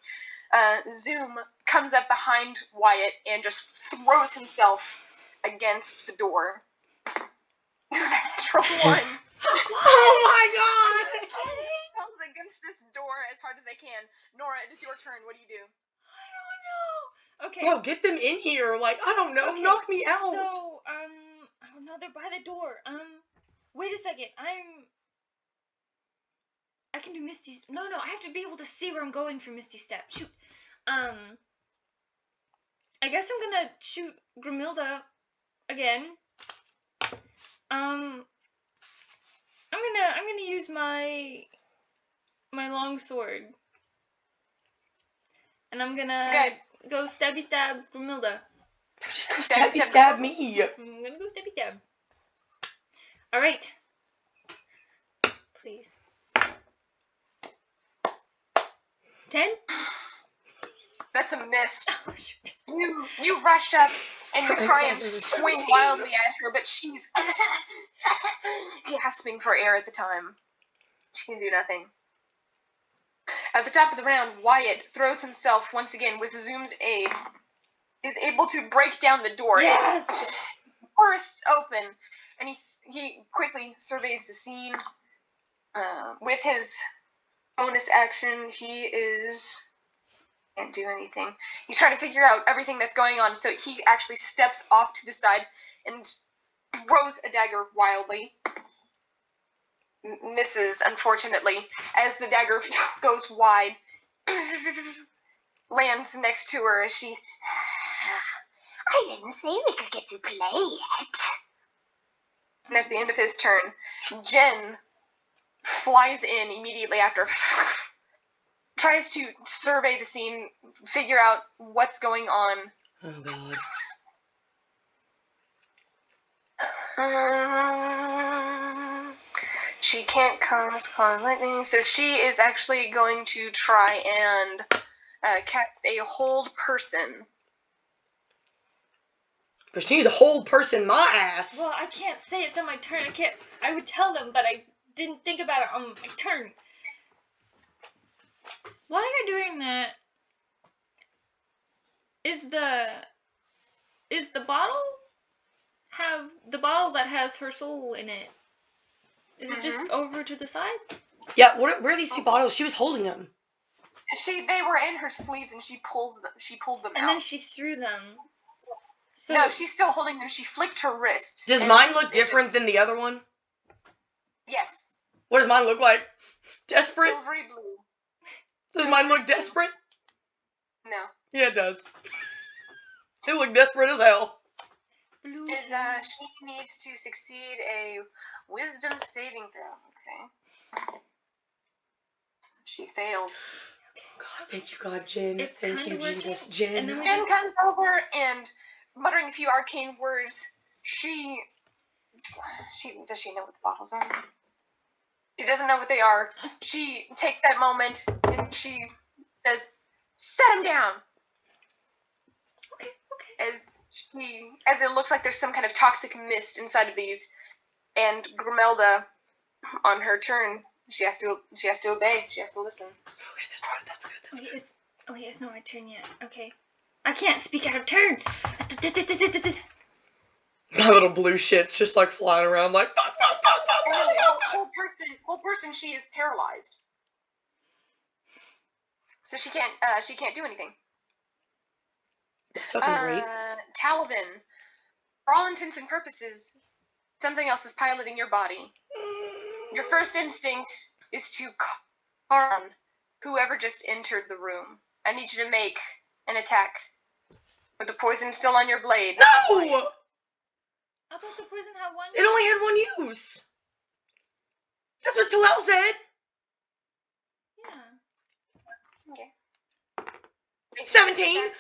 Zoom comes up behind Wyatt and just throws himself against the door. Natural one. Oh my god! Comes against this door as hard as they can. Nora, it is your turn. What do you do? I don't know. Okay. Bro, get them in here. Like, I don't know. Okay, Knock me out. So, I don't know. They're by the door. Wait a second. I can do Misty. No, I have to be able to see where I'm going for Misty Step. Shoot. I guess I'm gonna shoot Grimilda again. I'm gonna use my long sword, and I'm gonna go stabby stab Grimilda. Just go stab me. I'm gonna go stabby stab. All right. Please. 10? That's a miss. Oh, shoot. You rush up and you try and swing wildly at her, but she's gasping for air at the time. She can do nothing. At the top of the round, Wyatt throws himself once again with Zoom's aid, is able to break down the door. Yes! It bursts open, and he quickly surveys the scene. With his bonus action, can't do anything. He's trying to figure out everything that's going on, so he actually steps off to the side and throws a dagger wildly. Misses, unfortunately, as the dagger goes wide. Lands next to her as she... I didn't say we could get to play yet. And that's the end of his turn. Jen flies in immediately after, tries to survey the scene, figure out what's going on. Oh, God. She can't cause lightning, so she is actually going to try and cast a hold person. But she needs a whole person my ass. Well, I can't say it's on my turn. I would tell them, but I didn't think about it on my turn. While you're doing that, is the bottle that has her soul in it? Is it just over to the side? Yeah, where are these two bottles? She was holding them. They were in her sleeves and she pulled them out. And then she threw them. So no, she's still holding them. She flicked her wrists. Does mine look different than the other one? Yes. What does mine look like? Desperate? Silvery blue. Does mine look desperate? No. Yeah, it does. It look desperate as hell. She needs to succeed a wisdom saving throw. Okay. She fails. God, thank you, God, Jen. It's Thank you, kinda Jesus. working, Jen. and then we Jen just- comes over and, muttering a few arcane words, does she know what the bottles are? She doesn't know what they are. She takes that moment and she says, "Set him down." Okay. As it looks like there's some kind of toxic mist inside of these, and Grimelda, on her turn, she has to obey. She has to listen. Okay, that's good. It's not my turn yet. Okay. I can't speak out of turn. My little blue shit's just like flying around like. Whole person, she is paralyzed, so she can't do anything. That's fucking great. Talavin, for all intents and purposes, something else is piloting your body. Your first instinct is to harm whoever just entered the room. I need you to make an attack with the poison still on your blade. No! I thought the poison had one. It only had one use. That's what Talal said. Yeah. Okay. 17.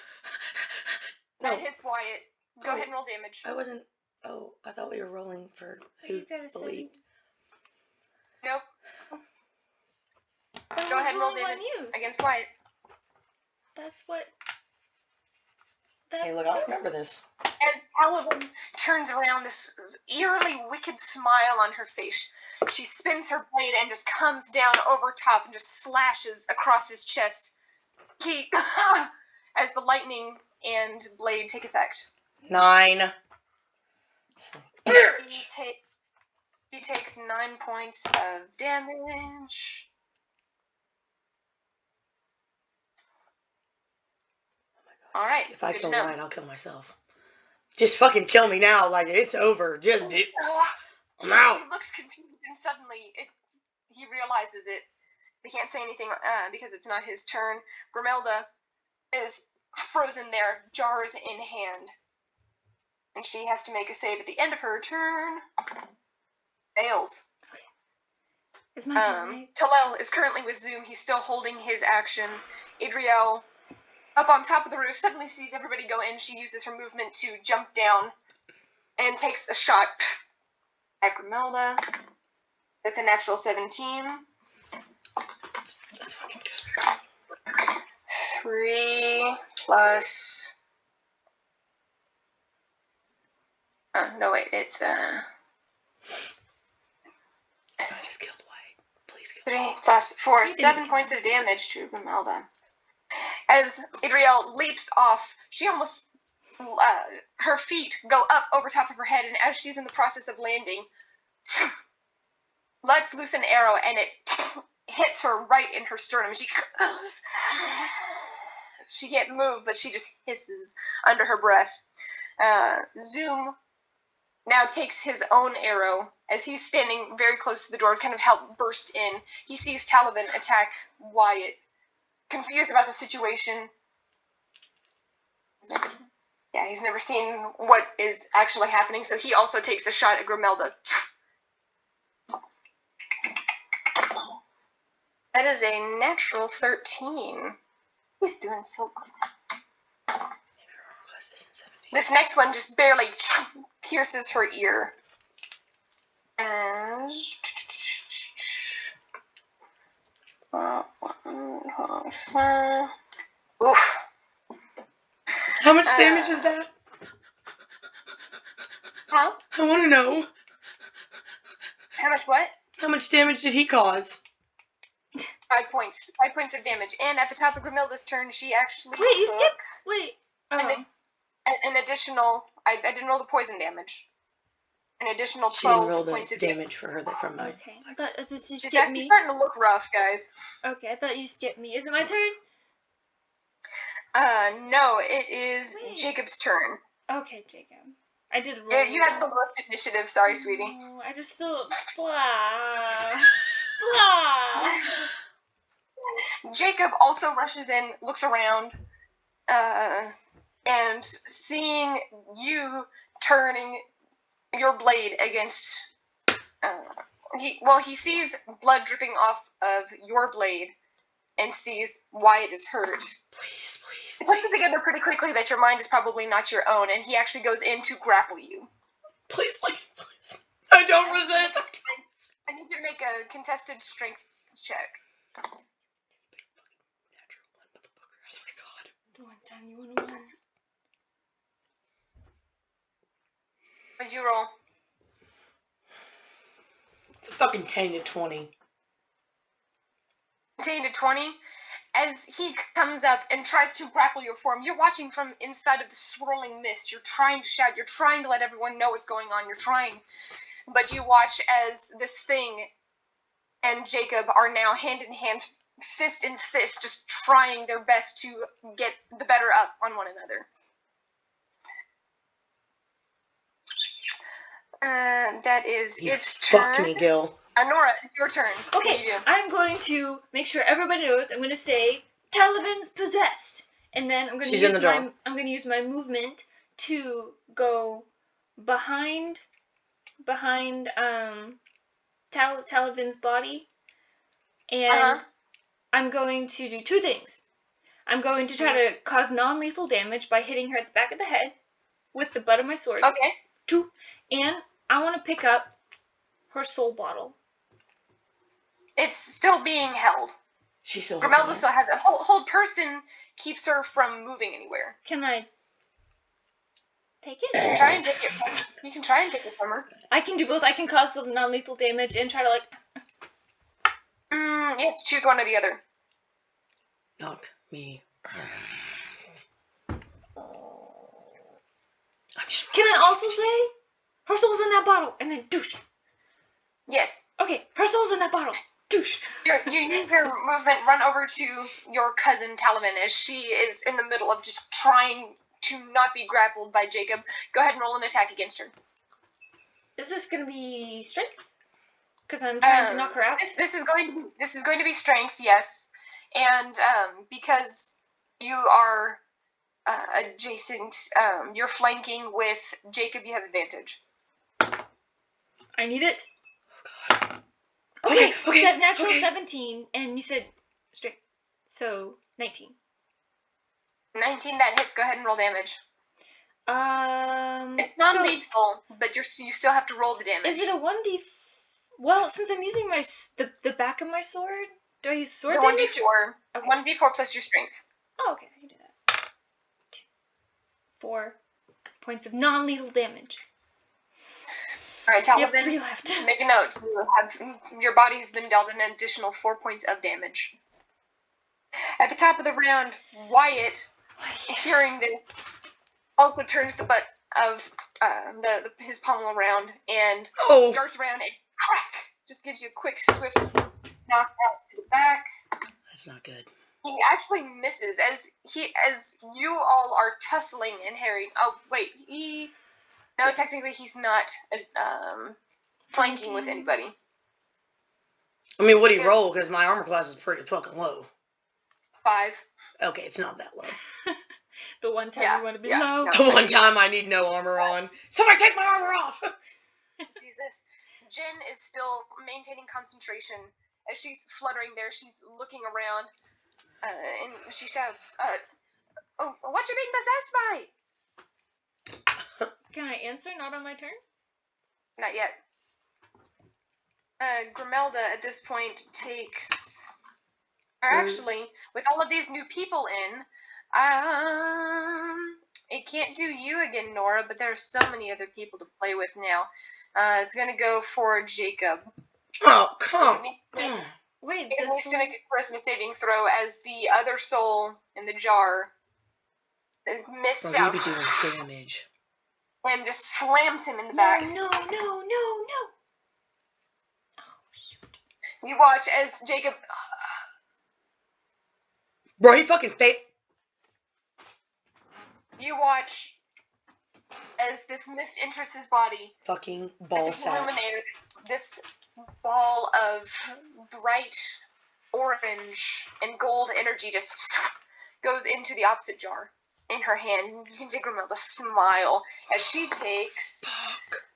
That No, hits Wyatt. Go ahead and roll damage. I wasn't. Oh, I thought we were rolling for who You got a 7. believed. Nope. That Go was ahead and roll only one damage use. against Wyatt. That's what. That's Hey, look, I remember this. As Talavin turns around, this eerily wicked smile on her face, she spins her blade and just comes down over top and just slashes across his chest. As the lightning and blade take effect. 9. He takes 9 points of damage. Alright. If I good kill to know. Ryan, I'll kill myself. Just fucking kill me now, like it's over. Just do. I'm out. He looks confused and suddenly he realizes it. He can't say anything because it's not his turn. Grimelda is frozen there, jars in hand. And she has to make a save at the end of her turn. Fails. It's my turn, right? Talal is currently with Zoom. He's still holding his action. Adriel, up on top of the roof, suddenly sees everybody go in. She uses her movement to jump down and takes a shot at Grimelda. That's a natural 17. 3 plus... no, wait, it's... I just killed White. Please kill 3 plus 4, 7 points of damage to Grimelda. As Adriel leaps off, she almost... her feet go up over top of her head, and as she's in the process of landing, lets loose an arrow, and it hits her right in her sternum. She can't move, but she just hisses under her breath. Zoom now takes his own arrow as he's standing very close to the door to kind of help burst in. He sees Talavin attack Wyatt, confused about the situation. Yeah, he's never seen what is actually happening, so he also takes a shot at Grimelda. That is a natural 13. He's doing so good. This next one just barely pierces her ear. And... oof. How much damage is that? Huh? I want to know. How much what? How much damage did he cause? 5 points. 5 points of damage. And at the top of Grimilda's turn, she actually Wait, you took skipped? Wait. Oh. an additional... I didn't roll the poison damage. An additional She didn't 12 roll points the of damage for her from my... Okay. I thought you She's skipped actually me. starting to look rough, guys. Okay, I thought you skipped me. Is it my turn? No, it is Wait. Jacob's turn. Okay, Jacob. I did roll. Yeah, you had the lowest initiative. Sorry, sweetie. Oh, I just feel blah. Blah. Jacob also rushes in, looks around, and seeing you turning your blade against... he sees blood dripping off of your blade and sees why it is hurt. Please, He puts it together pretty quickly that your mind is probably not your own, and he actually goes in to grapple you. please. I don't resist. I need you to make a contested strength check. I swear to God. The one time you want to win. What'd you roll? It's a fucking 10 to 20. 10 to 20. As he comes up and tries to grapple your form, you're watching from inside of the swirling mist. You're trying to shout. You're trying to let everyone know what's going on. You're trying. But you watch as this thing and Jacob are now hand in hand, fist in fist, just trying their best to get the better up on one another. That is You its turn. fucked me, Gil. Nora, it's your turn. What do Okay, you do? I'm going to make sure everybody knows. I'm going to say Talavin's possessed, and then I'm going She's in the door. I'm going to use my movement to go behind Talavin's body, and I'm going to do two things. I'm going to try to cause non-lethal damage by hitting her at the back of the head with the butt of my sword. Okay. And I want to pick up her soul bottle. It's still being held. She's so Grimelda still has it. Hold person keeps her from moving anywhere. Can I take You can it? try and take it from her. I can do both. I can cause the non-lethal damage and try to You have to choose one or the other. Knock me. Can I also say her soul's in that bottle and then douche? Yes. Okay, her soul's in that bottle. Douche. You use your movement, run over to your cousin Talavin as she is in the middle of just trying to not be grappled by Jacob. Go ahead and roll an attack against her. Is this gonna be strength? Because I'm trying to knock her out. This is going to be strength, yes, and because you are adjacent, you're flanking with Jacob. You have advantage. I need it. Oh God. Okay, Okay, natural okay. 17, and you said strength, so 19. 19, that hits. Go ahead and roll damage. It's non-lethal, but you still have to roll the damage. Is it a 1d? Well, since I'm using the back of my sword, do I use sword The damage? 1d4. Okay. 1d4 plus your strength. Oh, okay, I can do that. 4 points of non-lethal damage. All right, You have Talavin, 3 left. make a note. Your body has been dealt an additional 4 points of damage. At the top of the round, Wyatt, hearing this, also turns the butt of his pommel around and darts around and crack! Just gives you a quick, swift knockout to the back. That's not good. He actually misses as you all are tussling and harrying. Oh wait, no, technically he's not flanking with anybody. I mean, what'd he roll? Because my armor class is pretty fucking low. 5. Okay, it's not that low. The one time you want to be low. No. The one time I need no armor on. Somebody take my armor off! Sees this. Jen is still maintaining concentration. As she's fluttering there, she's looking around, and she shouts, oh, what you being possessed by? Can I answer? Not on my turn? Not yet. Grimelda at this point takes... Or actually, with all of these new people in, it can't do you again, Nora, but there are so many other people to play with now. It's gonna go for Jacob. Oh, come on. Wait, It needs to make a charisma saving throw as the other soul in the jar misses Bro, out you be doing damage. and just slams him in the back. No. You watch as Jacob... Bro, he fucking You watch as this mist enters his body. fucking ball sack. Illuminator, this ball of bright orange and gold energy just goes into the opposite jar in her hand. You can see Grimelda smile as she takes,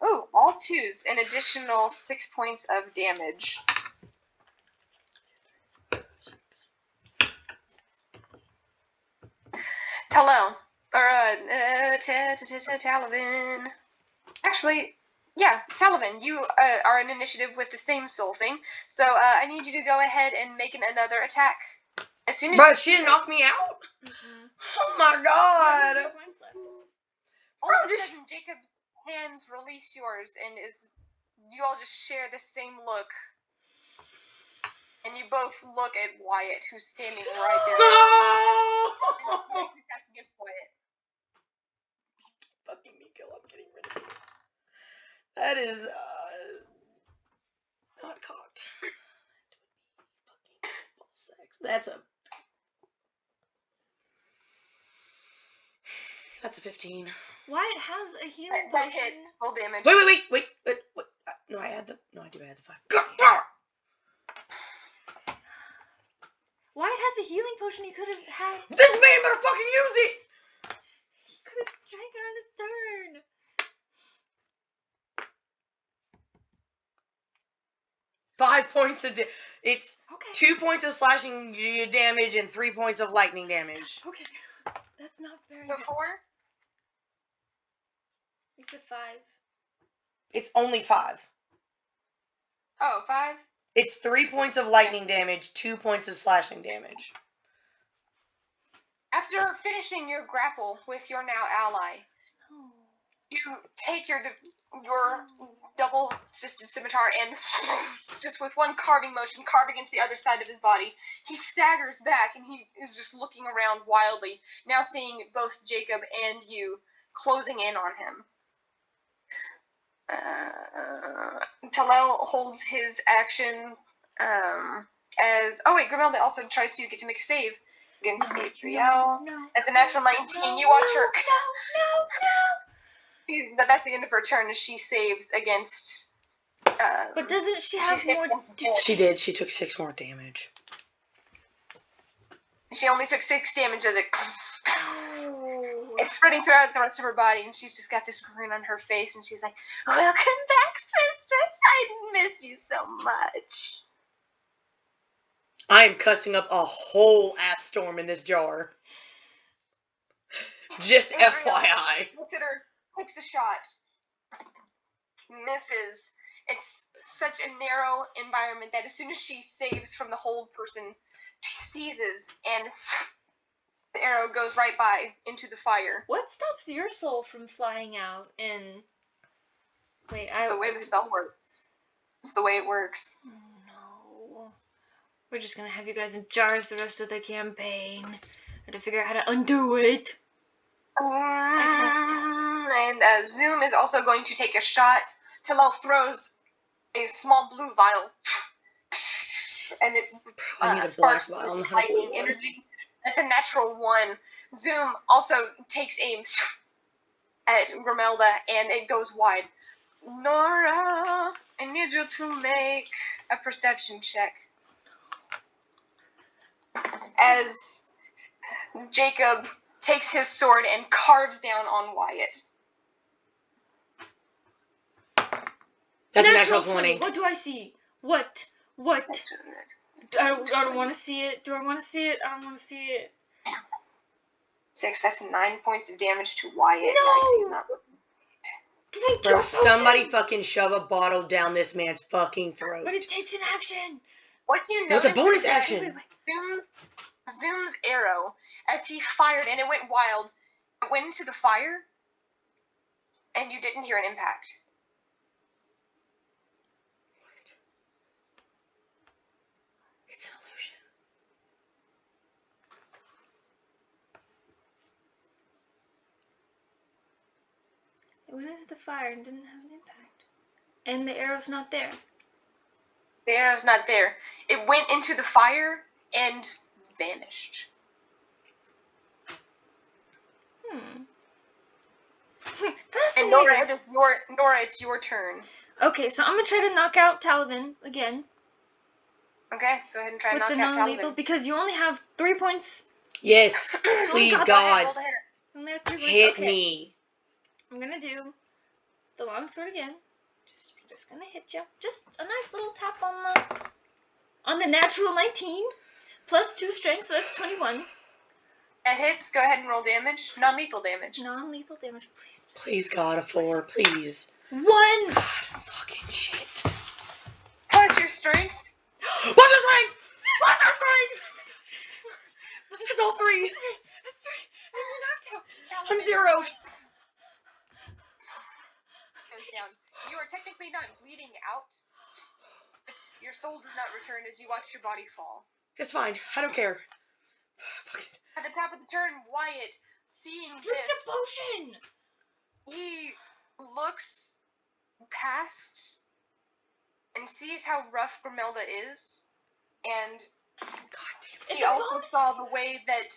all 2s, an additional 6 points of damage. Talavin. Actually, yeah, Talavin, you are in initiative with the same soul thing, so I need you to go ahead and make another attack. As soon as Bro, she didn't knock me out? Oh my god! All of a sudden, Jacob's hands release yours, and you all just share the same look. And you both look at Wyatt, who's standing right there. No! And you attack against Wyatt. Fucking Miko, I'm getting rid of you. That is, not cocked. Fucking ball sacks. That's a 15. Wyatt has a healing That potion. hits full damage. Wait. No, I do have the 5. Wyatt has a healing potion. He could have had. This man better fucking use it! He could have drank it on his turn. Five points of it's Okay. 2 points of slashing damage and 3 points of lightning damage. Okay. That's not very The good. 4? You said 5. It's only 5. Oh, 5? It's 3 points of lightning damage, 2 points of slashing damage. After finishing your grapple with your now ally, Oh. you take your double-fisted scimitar and just with one carving motion, carve against the other side of his body. He staggers back and he is just looking around wildly, now seeing both Jacob and you closing in on him. Talel holds his action as... Oh wait, Grimelda also tries to get to make a save against Adriel. No. That's a natural 19. You watch her... That's the end of her turn as she saves against... But doesn't she have more... She did. She took 6 more damage. She only took 6 damage as it... Oh. It's spreading throughout the rest of her body, and she's just got this grin on her face, and she's like, "Welcome back, sisters. I missed you so much." I am cussing up a whole ass storm in this jar. Just Adriel FYI. looks at her, takes a shot, misses. It's such a narrow environment that as soon as she saves from the hold person, she seizes and the arrow goes right by into the fire. What stops your soul from flying out and... Wait, It's the way the spell works. It's the way it works. Oh, no. We're just gonna have you guys in jars the rest of the campaign. I have to figure out how to undo it. And Zoom is also going to take a shot. Talal throws a small blue vial, and it I need a sparks black vial, not a lightning blue one. energy. That's a natural 1. Zoom also takes aim at Grimelda, and it goes wide. Nora, I need you to make a perception check. As Jacob takes his sword and carves down on Wyatt. That's a natural 20. What do I see? What? I don't want to see it. Do I want to see it? I don't want to see it. 6, that's 9 points of damage to Wyatt. No! Yikes, he's not... Bro, somebody fucking shove a bottle down this man's fucking throat. But it takes an action. What you No, it's a notice bonus is that action. Zoom's arrow, as he fired and it went wild, it went into the fire, and you didn't hear an impact. It's an illusion. It went into the fire and didn't have an impact. And the arrow's not there. The arrow's not there. It went into the fire and vanished. And Fascinating. Nora, it's your turn. Okay, so I'm gonna try to knock out Talavin again Okay, go ahead and try to with knock the out non-lethal Talavin. because you only have 3 points. Yes, please, Go ahead, God. roll to hit her. You only have 3 points. Hit Okay. me. I'm gonna do the longsword again. Just gonna hit you. Just a nice little tap on the natural 19 plus 2 strength, so that's 21. That hits, go ahead and roll damage. Non-lethal damage. Non-lethal damage, please. Please, God, a 4, please. 1. God, fucking shit. Plus your strength. What's his rank? What's our strength? It's all 3. That's 3. You're knocked out. I'm 0. Goes down. You are technically not bleeding out, but your soul does not return as you watch your body fall. It's fine. I don't care. At the top of the turn, Wyatt, seeing Drink this, the potion. he looks past and sees how rough Grimelda is, and God damn It's he a also bonus. saw the way that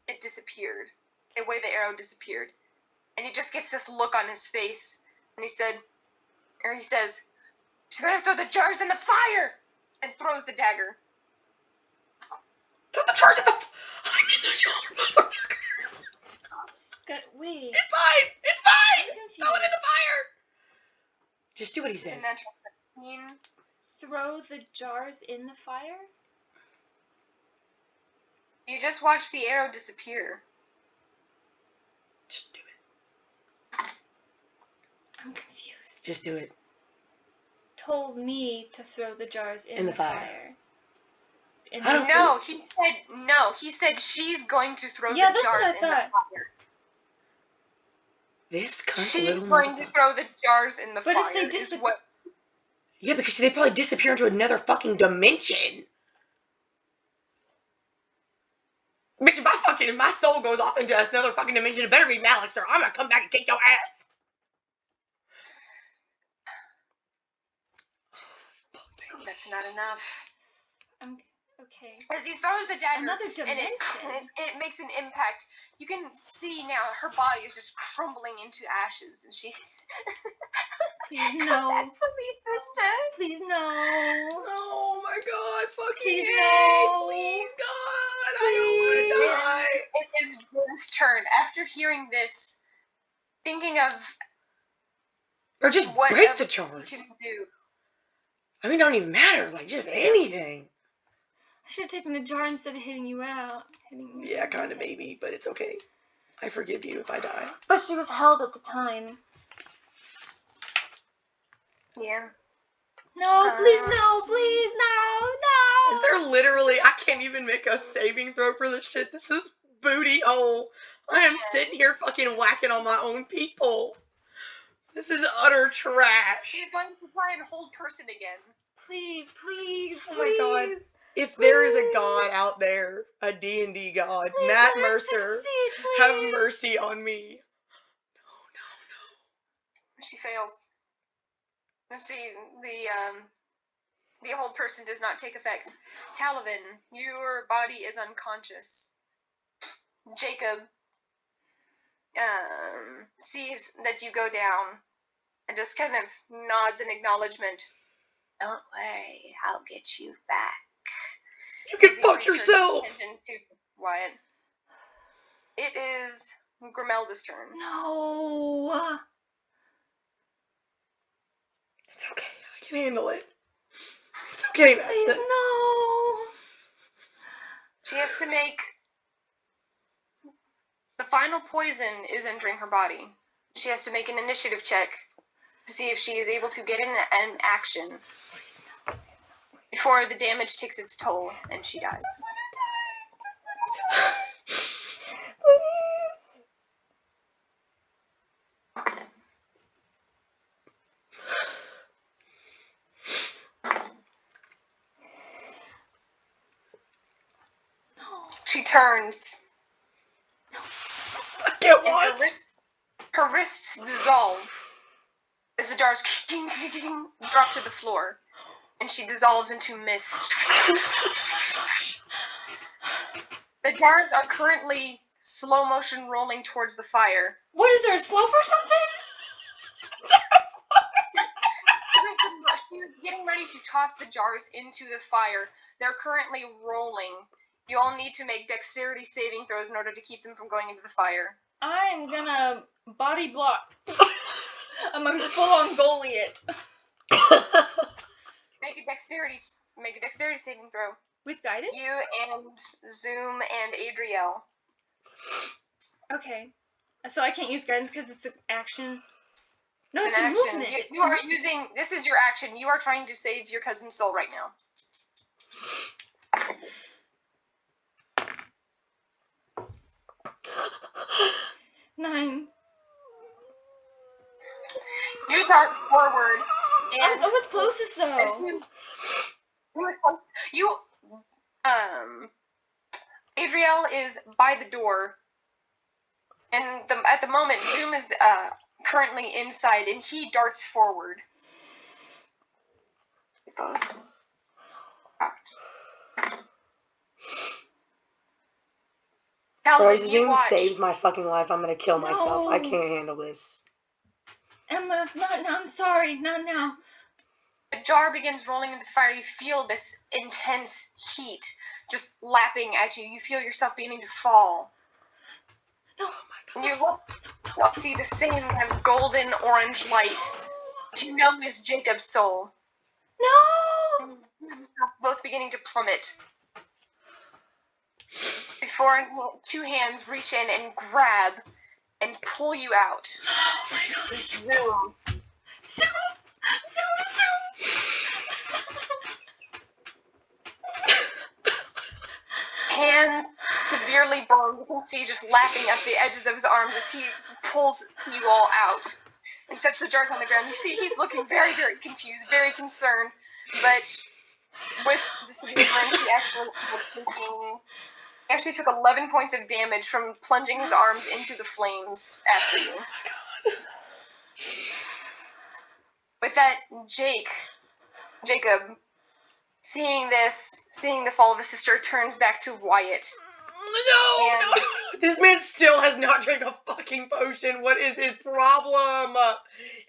it disappeared, the way the arrow disappeared, and he just gets this look on his face, and he says, "You better throw the jars in the fire," and throws the dagger. Throw the jars at the... I'm in the jar, motherfucker. Wait. It's fine. It's fine. I'm Throw it in the confused. fire. Just do what he It's a says. natural 17. Throw the jars in the fire? You just watched the arrow disappear. Just do it. I'm confused. Just do it. Told me to throw the jars in In the the fire. fire. In I don't the- No, he said she's going to throw Yeah, the that's jars what I in thought. the fire. This cunt She's little going to motherfucker. throw the jars in the But if fire. they is disappear- what Yeah, because they probably disappear into another fucking dimension. Bitch, if my soul goes off into another fucking dimension, it better be Malix, or I'm gonna come back and kick your ass. that's not enough. Okay. As he throws the dagger, Another and dimension. it makes an impact. You can see now her body is just crumbling into ashes, and she. Please Come no. back for me, sister. Please no. Oh my God, fucking Please yay. no. Please, God, Please. I don't want to die. It is Ben's turn. After hearing this, thinking of Or just what break else the you jars. can do. I mean, it don't even matter. Like, just anything. I should have taken the jar instead of hitting you out. Yeah, kind of maybe, but it's okay. I forgive you if I die. But she was held at the time. Yeah. No, please, no, please, no. Is there literally, I can't even make a saving throw for this shit. This is booty hole. I am sitting here fucking whacking on my own people. This is utter trash. He's going to try and hold person again. Please, please, Oh my god. please. If there is a god out there, a D&D god, Please Matt let her Mercer, succeed, please. have mercy on me. She fails. The hold person does not take effect. Talavin, your body is unconscious. Jacob sees that you go down and just kind of nods in acknowledgement. Don't worry, I'll get you back. You can As he fuck turns yourself. attention to Wyatt. It is Grimelda's turn. No. It's okay. I can handle it. It's okay, Please, Madison. no. She has to make... The final poison is entering her body. She has to make an initiative check to see if she is able to get in an action before the damage takes its toll and she dies. Please. She turns, I can't and watch. her wrists dissolve as the jars drop to the floor, and she dissolves into mist. The jars are currently slow motion rolling towards the fire. What is there, a slope or something? She was getting ready to toss the jars into the fire. They're currently rolling. You all need to make dexterity saving throws in order to keep them from going into the fire. I'm gonna body block. I'm gonna full-on goalie it. Make a dexterity saving throw. With guidance? You and Zoom and Adriel. Okay. So I can't use guidance because it's an action. No, It's it's an a action. movement. You are using. This is your action. You are trying to save your cousin's soul right now. Nine. You dart forward, and I was closest though. You, Adriel is by the door, and at the moment, Zoom is currently inside, and he darts forward. Both. Bro, Talavin, you Zoom watch. saves my fucking life. I'm gonna kill myself. I No. can't handle this. Emma, not now. I'm sorry. Not now. The jar begins rolling into the fire. You feel this intense heat just lapping at you. You feel yourself beginning to fall. No. And you look, see the same kind of golden orange light. You know is Jacob's soul. No. Both beginning to plummet. Before two hands reach in and grab and pull you out. Oh my gosh. Zoom. Zoom. Hands severely burned. You can see just lapping at the edges of his arms as he pulls you all out and sets the jars on the ground. You see he's looking very, very confused, very concerned, but with the severe burns, he actually took 11 points of damage from plunging his arms into the flames after you. With that, Jacob, seeing the fall of his sister, turns back to Wyatt. No! This man still has not drank a fucking potion. What is his problem?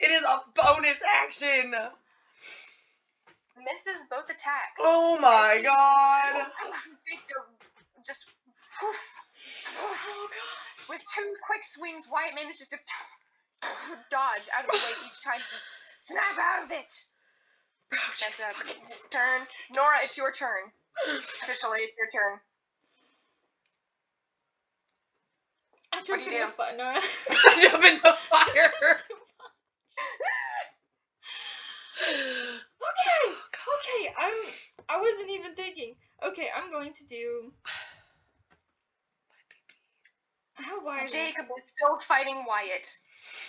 It is a bonus action. Misses both attacks. Oh my god. Just with two quick swings, Wyatt manages to dodge out of the way each time. Just snap out of it. That's his turn. Nora, it's your turn. Officially, it's your turn. I What do you do? Nora. Jump in the fire. to do. How wide? Jacob is still fighting Wyatt,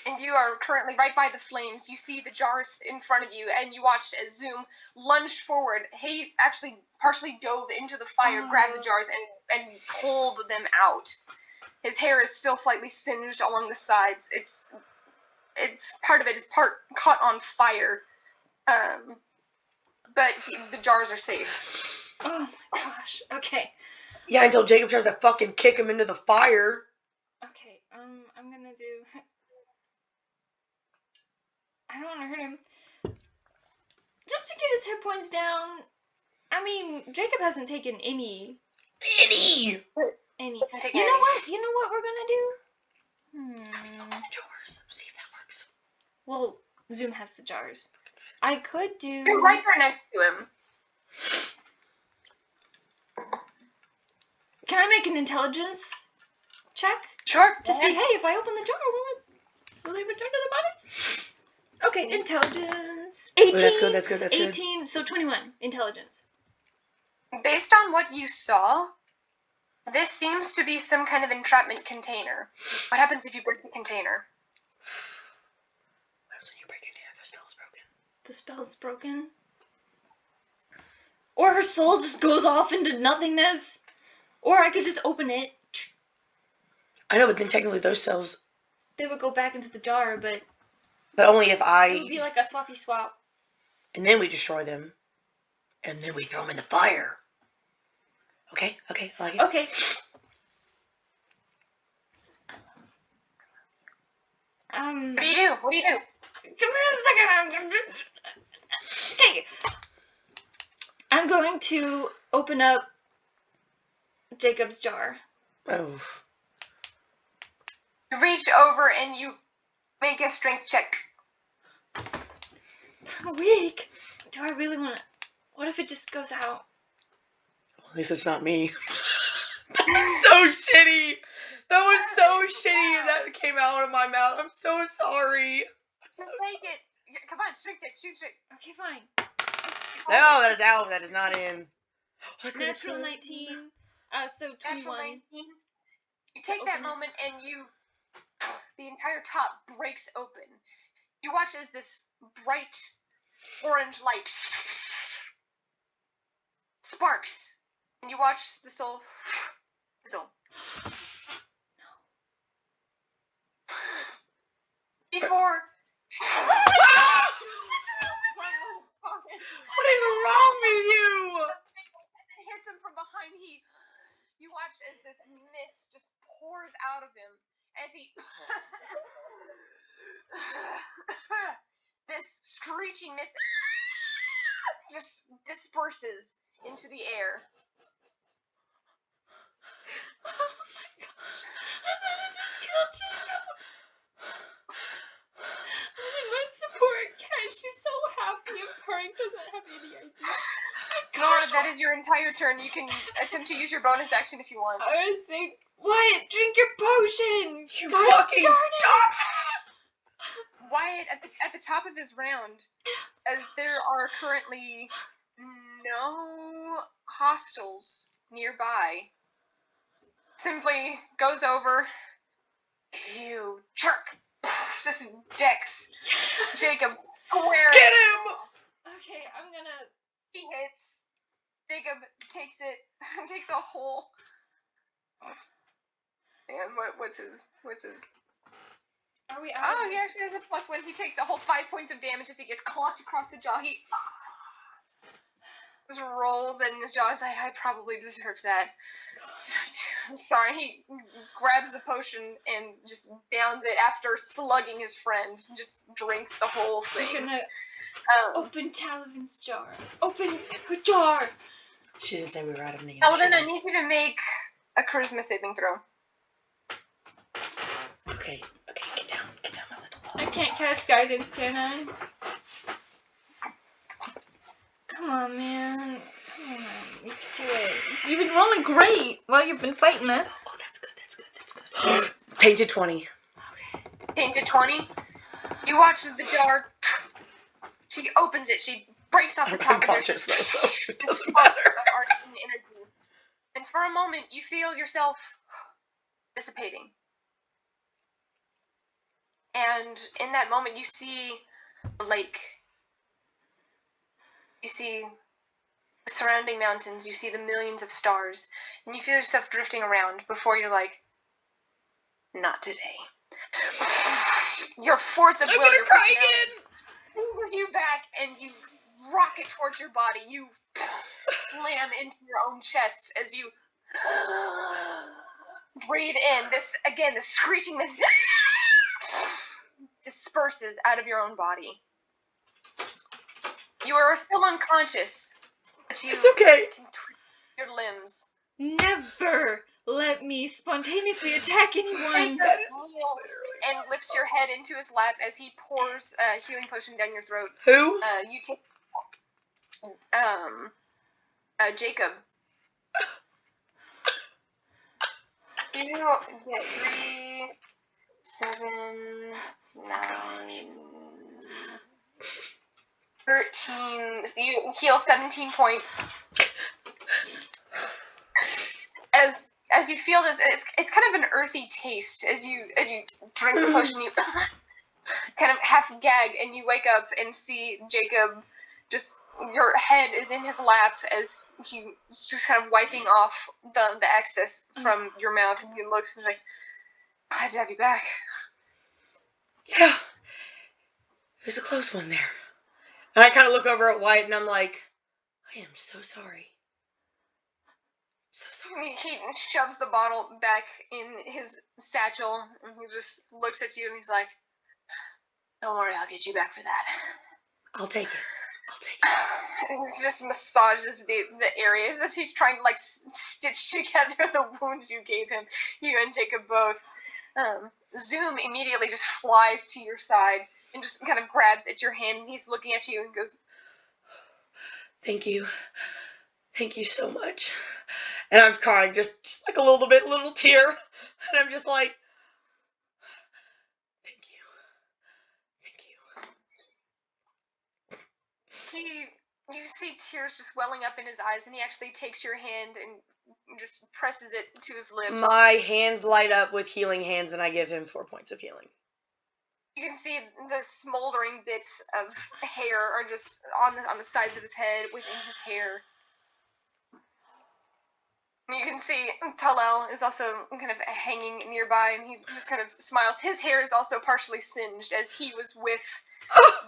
and you are currently right by the flames. You see the jars in front of you, and you watched as Zoom lunged forward. He actually partially dove into the fire, grabbed the jars, and pulled them out. His hair is still slightly singed along the sides. It's part of it is part caught on fire, but the jars are safe. Oh my gosh. Okay. Yeah, until Jacob tries to fucking kick him into the fire. Okay. I'm gonna do. I don't want to hurt him. Just to get his hit points down. I mean, Jacob hasn't taken any. Any. You know what? You know what we're gonna do? Open the jars. See if that works. Well, Zoom has the jars. I could do. You're right there next to him. Can I make an intelligence check Sure. to see? Hey, if I open the jar, will they return to the bodies? Okay, intelligence. 18. Oh, that's good. 18. So 21 intelligence. Based on what you saw, this seems to be some kind of entrapment container. What happens if you break the container? What happens when you break it down? The spell is broken. The spell is broken. Or her soul just goes off into nothingness. Or I could just open it. I know, but then technically those cells. They would go back into the jar, but only if I. it would be like a swappy swap. And then we destroy them. And then we throw them in the fire. Okay, I like it. Okay. What do you do? Come here a second. I'm just. Hey. I'm going to open up Jacob's jar. Oh. You reach over and you make a strength check. I'm weak. Do I really want to? What if it just goes out? Well, at least it's not me. That's so shitty. That was so shitty that came out of my mouth. I'm so sorry. Just make it. Come on, strength check. Shoot. Okay, fine. No, that is out. That is not in. Natural 19. So 21. Natural 19. You take that moment and the entire top breaks open. You watch as this bright orange light sparks, and you watch the soul. Before. What is wrong with you? It hits him from behind. You watch as this mist just pours out of him as he. This screeching mist just disperses into the air. Oh my gosh. And then it just killed Jacob. And my support cat, she's so happy and purring, doesn't have any idea. Nora, that is your entire turn. You can attempt to use your bonus action if you want. I was saying, Wyatt, drink your potion! You God fucking darn it! dumbass! Wyatt, at the top of his round, as there are currently no hostiles nearby, simply goes over, you jerk, just decks Jacob square. Get him! Okay, I'm gonna. He hits. Jacob takes a whole. And what's his? Are we out? Oh, he actually has a +1. He takes a whole 5 points of damage as he gets clocked across the jaw. He just rolls in his jaw. He's like, I probably deserved that. I'm sorry. He grabs the potion and just downs it after slugging his friend. Just drinks the whole thing. I'm gonna open Talavin's jar. Open her jar! She didn't say we were out of need. Talavin, I need you to make a charisma saving throw. Okay, get down, my little dog. I can't cast guidance, can I? Come on, man. Come on, you can do it. You've been rolling great while you've been fighting us. Oh, that's good. Tainted 20. Okay. Tainted 20. You watch as the jar. She opens it. She breaks off the top of it. Unconscious, though, so it The doesn't spark matter. of arcane energy and for a moment you feel yourself dissipating. And in that moment you see the lake. You see the surrounding mountains, you see the millions of stars, and you feel yourself drifting around before you're like, not today. Your force of will, your personality, brings you back, and you rocket towards your body. You slam into your own chest as you breathe in. This screeching, this disperses out of your own body. You are still unconscious, but you It's okay. can twist your limbs. Never let me spontaneously attack anyone. Jacob kneels and lifts your head into his lap as he pours a healing potion down your throat. Who? You take Jacob. You get 3, 7, 9, 13. You heal 17 points. As you feel this, it's kind of an earthy taste. As you drink the potion, you kind of half gag, and you wake up and see Jacob. Just your head is in his lap as he's just kind of wiping off the excess from your mouth, and he looks and is like, "Glad to have you back." Yeah. There's a close one there. And I kind of look over at Wyatt and I'm like, I am so sorry. So sorry. He shoves the bottle back in his satchel, and he just looks at you and he's like, "Don't worry, I'll get you back for that." I'll take it. And he just massages the areas as he's trying to like stitch together the wounds you gave him, you and Jacob both. Zoom immediately just flies to your side and just kind of grabs at your hand, and he's looking at you and goes, Thank you. Thank you so much. And I'm crying, just like a little tear. And I'm just like, thank you. you see tears just welling up in his eyes, and he actually takes your hand and just presses it to his lips. My hands light up with healing hands, and I give him 4 points of healing. You can see the smoldering bits of hair are just on the sides of his head, within his hair. You can see Talal is also kind of hanging nearby, and he just kind of smiles. His hair is also partially singed, as he was with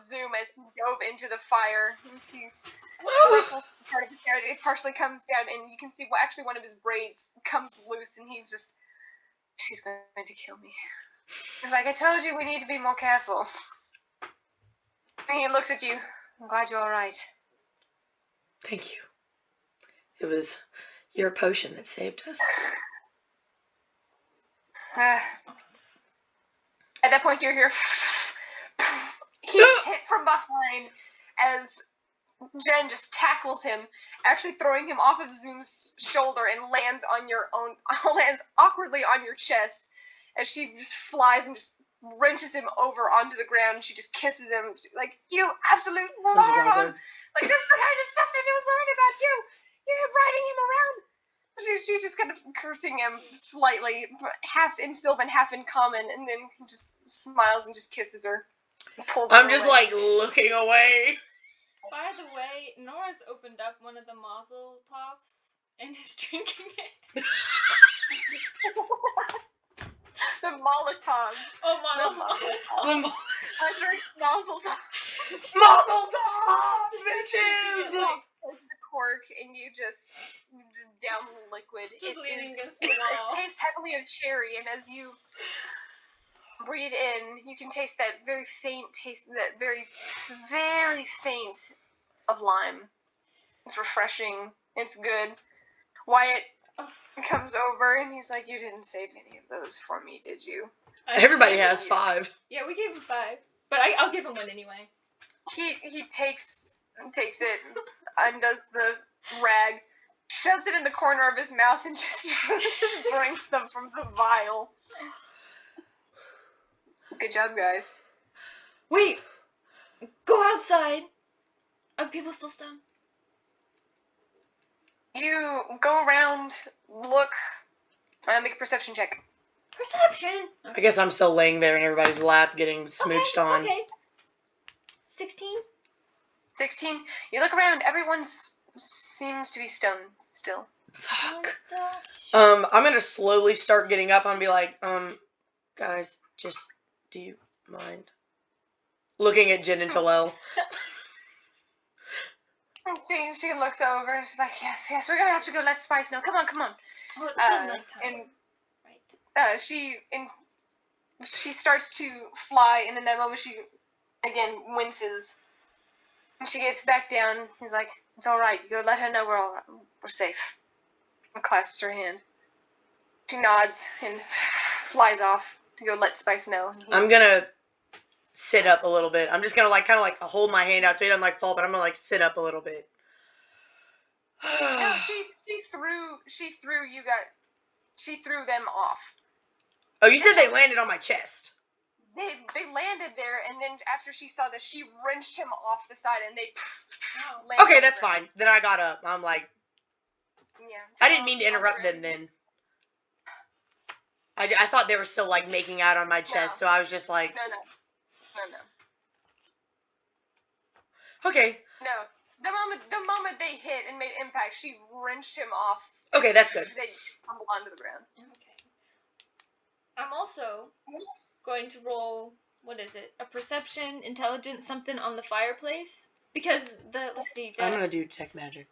Zoom as he dove into the fire. The rifles part of his hair, it partially comes down, and you can see actually one of his braids comes loose, and he's just, she's going to kill me. He's like, I told you we need to be more careful. And he looks at you. I'm glad you're alright. Thank you. It was your potion that saved us. At that point, you hear he's hit from behind as Jen just tackles him, actually throwing him off of Zoom's shoulder, and lands awkwardly on your chest as she just flies and just wrenches him over onto the ground. And she just kisses him, like, "You absolute moron! Like, this is the kind of stuff that I was worried about you. You're riding him around." She's just kind of cursing him slightly, half in Sylvan, half in Common, and then he just smiles and just kisses her. I'm just like looking away. By the way, Nora's opened up one of the mazel toffs and is drinking it. The Molotovs. Oh, Molotov. I drink mazel tov. Mazel tov, bitches! The cork, and you just down the liquid. Just leaning against the It wall. tastes heavily of cherry, and as you breathe in, you can taste that very faint taste, that very, very faint of lime. It's refreshing. It's good. Wyatt comes over, and he's like, "You didn't save any of those for me, did you?" Everybody has 5. Yeah, we gave him 5. But I'll give him 1 anyway. He takes it, undoes the rag, shoves it in the corner of his mouth, and just drinks them from the vial. Good job, guys. Wait! Go outside! Are people still stoned? You go around, look, make a perception check. Perception. I guess I'm still laying there in everybody's lap getting smooched on. Okay. 16. 16. You look around, everyone seems to be stoned still. Fuck. I'm gonna slowly start getting up and be like, guys, just, do you mind? Looking at Jen and Talel. She looks over, she's like, yes, we're gonna have to go let Spice know. Come on. Oh, it's still nighttime. And right. she starts to fly, and in that moment she, again, winces. And she gets back down. He's like, it's alright, you go let her know we're safe. And clasps her hand. She nods and flies off to go let Spice know. I'm gonna sit up a little bit. I'm just gonna kind of hold my hand out so he doesn't fall, but I'm gonna sit up a little bit. No, she threw them off. Oh, you said they landed on my chest. They landed there, and then after she saw this, she wrenched him off the side, and they landed. Okay, that's fine. Then I got up. I'm like, yeah. I didn't mean to interrupt them then. I thought they were still making out on my chest, so I was just like, No. Okay. No. The moment they hit and made impact, she wrenched him off. Okay, that's good. They tumbled onto the ground. Okay. I'm also going to roll, what is it? A perception, intelligence, something on the fireplace. Because let's see. I'm gonna do detect magic.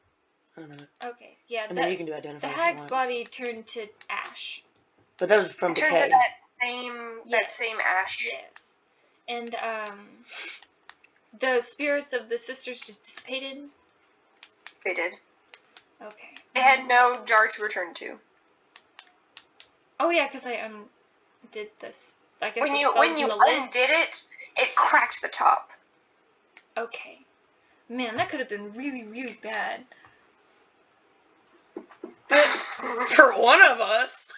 I don't know. Okay, yeah. And then you can do identify. The if you hag's want. body turned to ash. But that was from It turned decay. to that same ash. Yes. And the spirits of the sisters just dissipated. They did. Okay. They had no jar to return to. Oh yeah, because I did this. I guess When the you spell's in the lid. undid it, it cracked the top. Okay. Man, that could have been really, really bad. For one of us.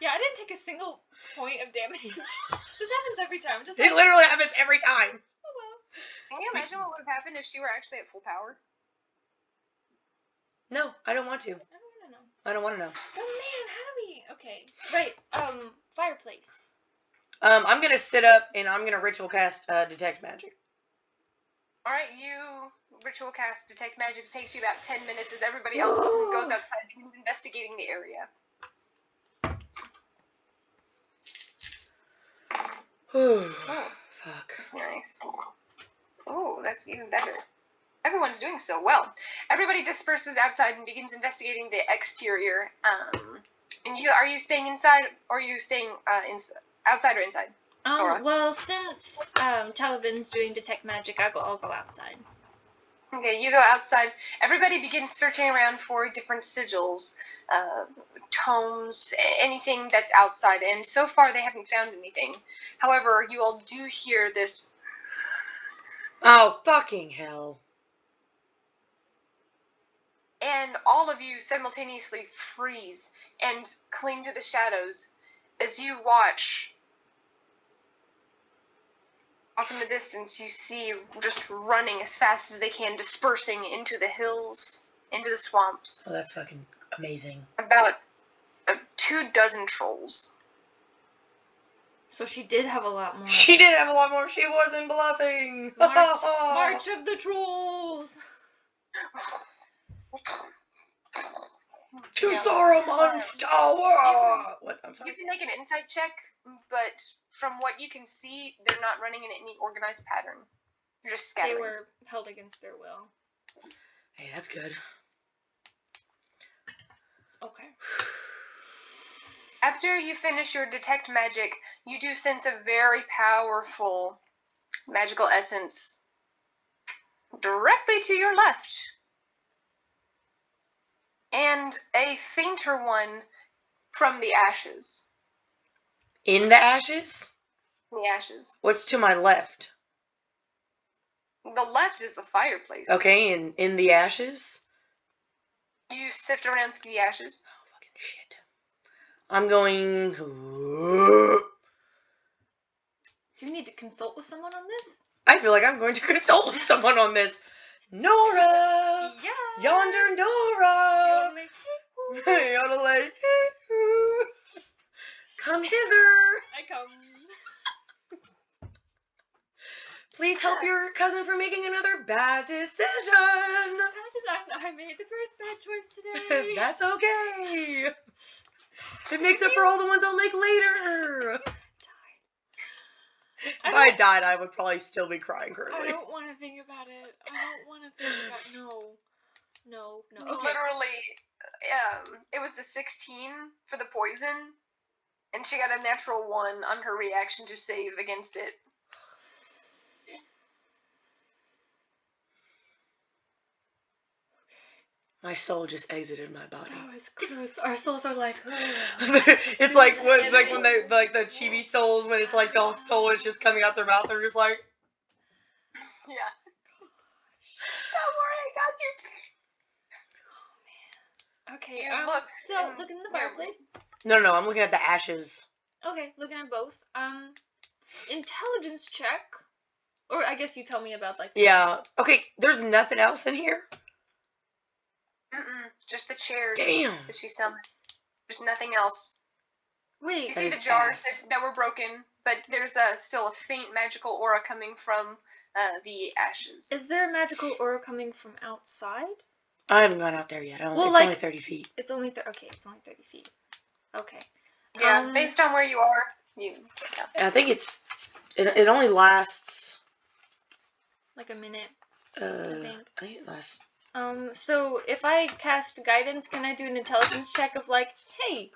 Yeah, I didn't take a single point of damage. This happens every time. Just It literally happens every time. Oh well. Can you imagine what would have happened if she were actually at full power? No, I don't want to. I don't want to know. I don't want to know. Oh man, how do we? Okay, right. Fireplace. I'm gonna sit up and I'm gonna ritual cast detect magic. All right, you ritual cast detect magic. It takes you about 10 minutes as everybody else goes outside and begins investigating the area. Oh, fuck. That's nice. Oh, that's even better. Everyone's doing so well. Everybody disperses outside and begins investigating the exterior. And are you staying inside, or are you staying outside or inside? Nora? Well, since Talavin's doing detect magic, I'll go outside. Okay, you go outside. Everybody begins searching around for different sigils, tomes, anything that's outside, and so far they haven't found anything. However, you all do hear this. Oh, fucking hell. And all of you simultaneously freeze and cling to the shadows as you watch. Off in the distance, you see just running as fast as they can, dispersing into the hills, into the swamps. Oh, that's fucking amazing. About 24 trolls. So she did have a lot more. She did have a lot more. She wasn't bluffing. March of the Trolls. To Saruman's tower. What? I'm sorry. You can make an insight check, but from what you can see, they're not running in any organized pattern. They're just scattering. They were held against their will. Hey, that's good. Okay. After you finish your detect magic, you do sense a very powerful magical essence directly to your left. And a fainter one from the ashes. In the ashes? The ashes. What's to my left? The left is the fireplace. Okay, and in the ashes? You sift around through the ashes. Oh, fucking shit. I'm going... Do you need to consult with someone on this? I feel like I'm going to consult with someone on this. Nora! Yeah. Yonder Nora! The Yodelay. Come hither. I come. Please help your cousin from making another bad decision. How did I made the first bad choice today? That's okay. It makes up for all the ones I'll make later. If I died, I would probably still be crying I currently. don't want to think about it. I don't want to think about No. Okay. Literally, it was a 16 for the poison, and she got a natural 1 on her reaction to save against it. My soul just exited my body. Oh, it's close. Our souls are like. It's like when they like the chibi souls when it's like the soul is just coming out their mouth. They're just like, Yeah. Don't worry, I got you. Okay. You look So in- look in the yeah. fireplace. no, I'm looking at the ashes. Okay, looking at both. Intelligence check. Or I guess you tell me about like. Yeah. Okay. There's nothing else in here. Just the chairs Damn. that she summoned. There's nothing else. Wait. You That see is the jars ass. that were broken, but there's still a faint magical aura coming from the ashes. Is there a magical aura coming from outside? I haven't gone out there yet. Well, It's like- only 30 feet. It's only okay. It's only 30 feet. Okay. Yeah, based on where you are, you can't tell. And I think it only lasts. Like a minute. I think. think it lasts. So if I cast guidance, can I do an intelligence check of like, hey,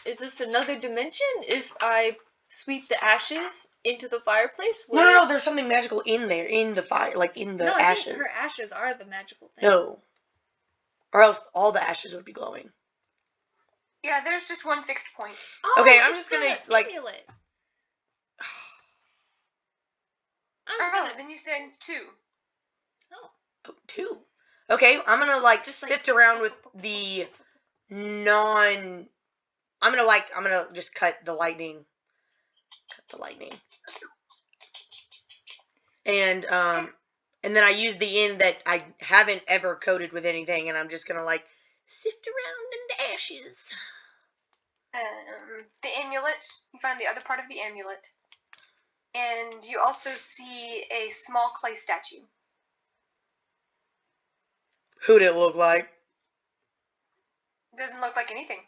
is this another dimension? If I sweep the ashes into the fireplace? No. There's something magical in there, in the fire, like in the No, I ashes. think her ashes are the magical thing. No. Or else all the ashes would be glowing. Yeah, there's just one fixed point. Oh, Okay, I'm it's just gonna, the like- amulet. Oh, I'm really? just Then you said 2. Oh, 2. Okay, I'm gonna like Just, sift around with the I'm gonna just cut the lightning. And then I use the end that I haven't ever coated with anything, and I'm just gonna like sift around in the ashes. The amulet. You find the other part of the amulet. And you also see a small clay statue. Who'd it look like? It doesn't look like anything.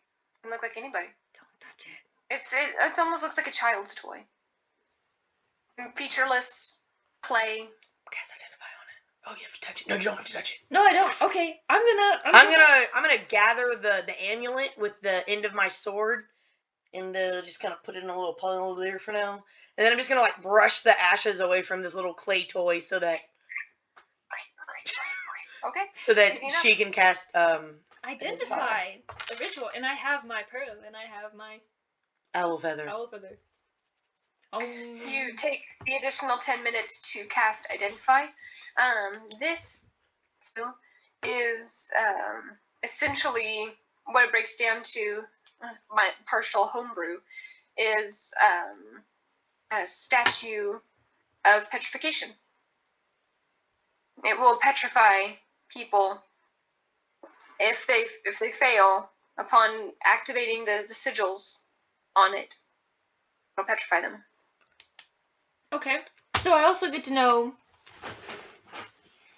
Doesn't look like anybody. don't touch it. It almost looks like a child's toy. Featureless clay. Cast identify on it. Oh, you have to touch it. No, you don't have to touch it. No, I don't. Okay, I'm I'm gonna gather the amulet with the end of my sword, and just kind of put it in a little puddle over there for now. And then I'm just gonna like brush the ashes away from this little clay toy so that Okay. Easy enough. she can cast identify the ritual, and I have my pearl, and I have my owl feather. owl feather. You take the additional 10 minutes to cast Identify. This skill is essentially what it breaks down to. My partial homebrew is a statue of petrification. It will petrify people if they fail upon activating the sigils on it. It'll petrify them. Okay, so I also get to know.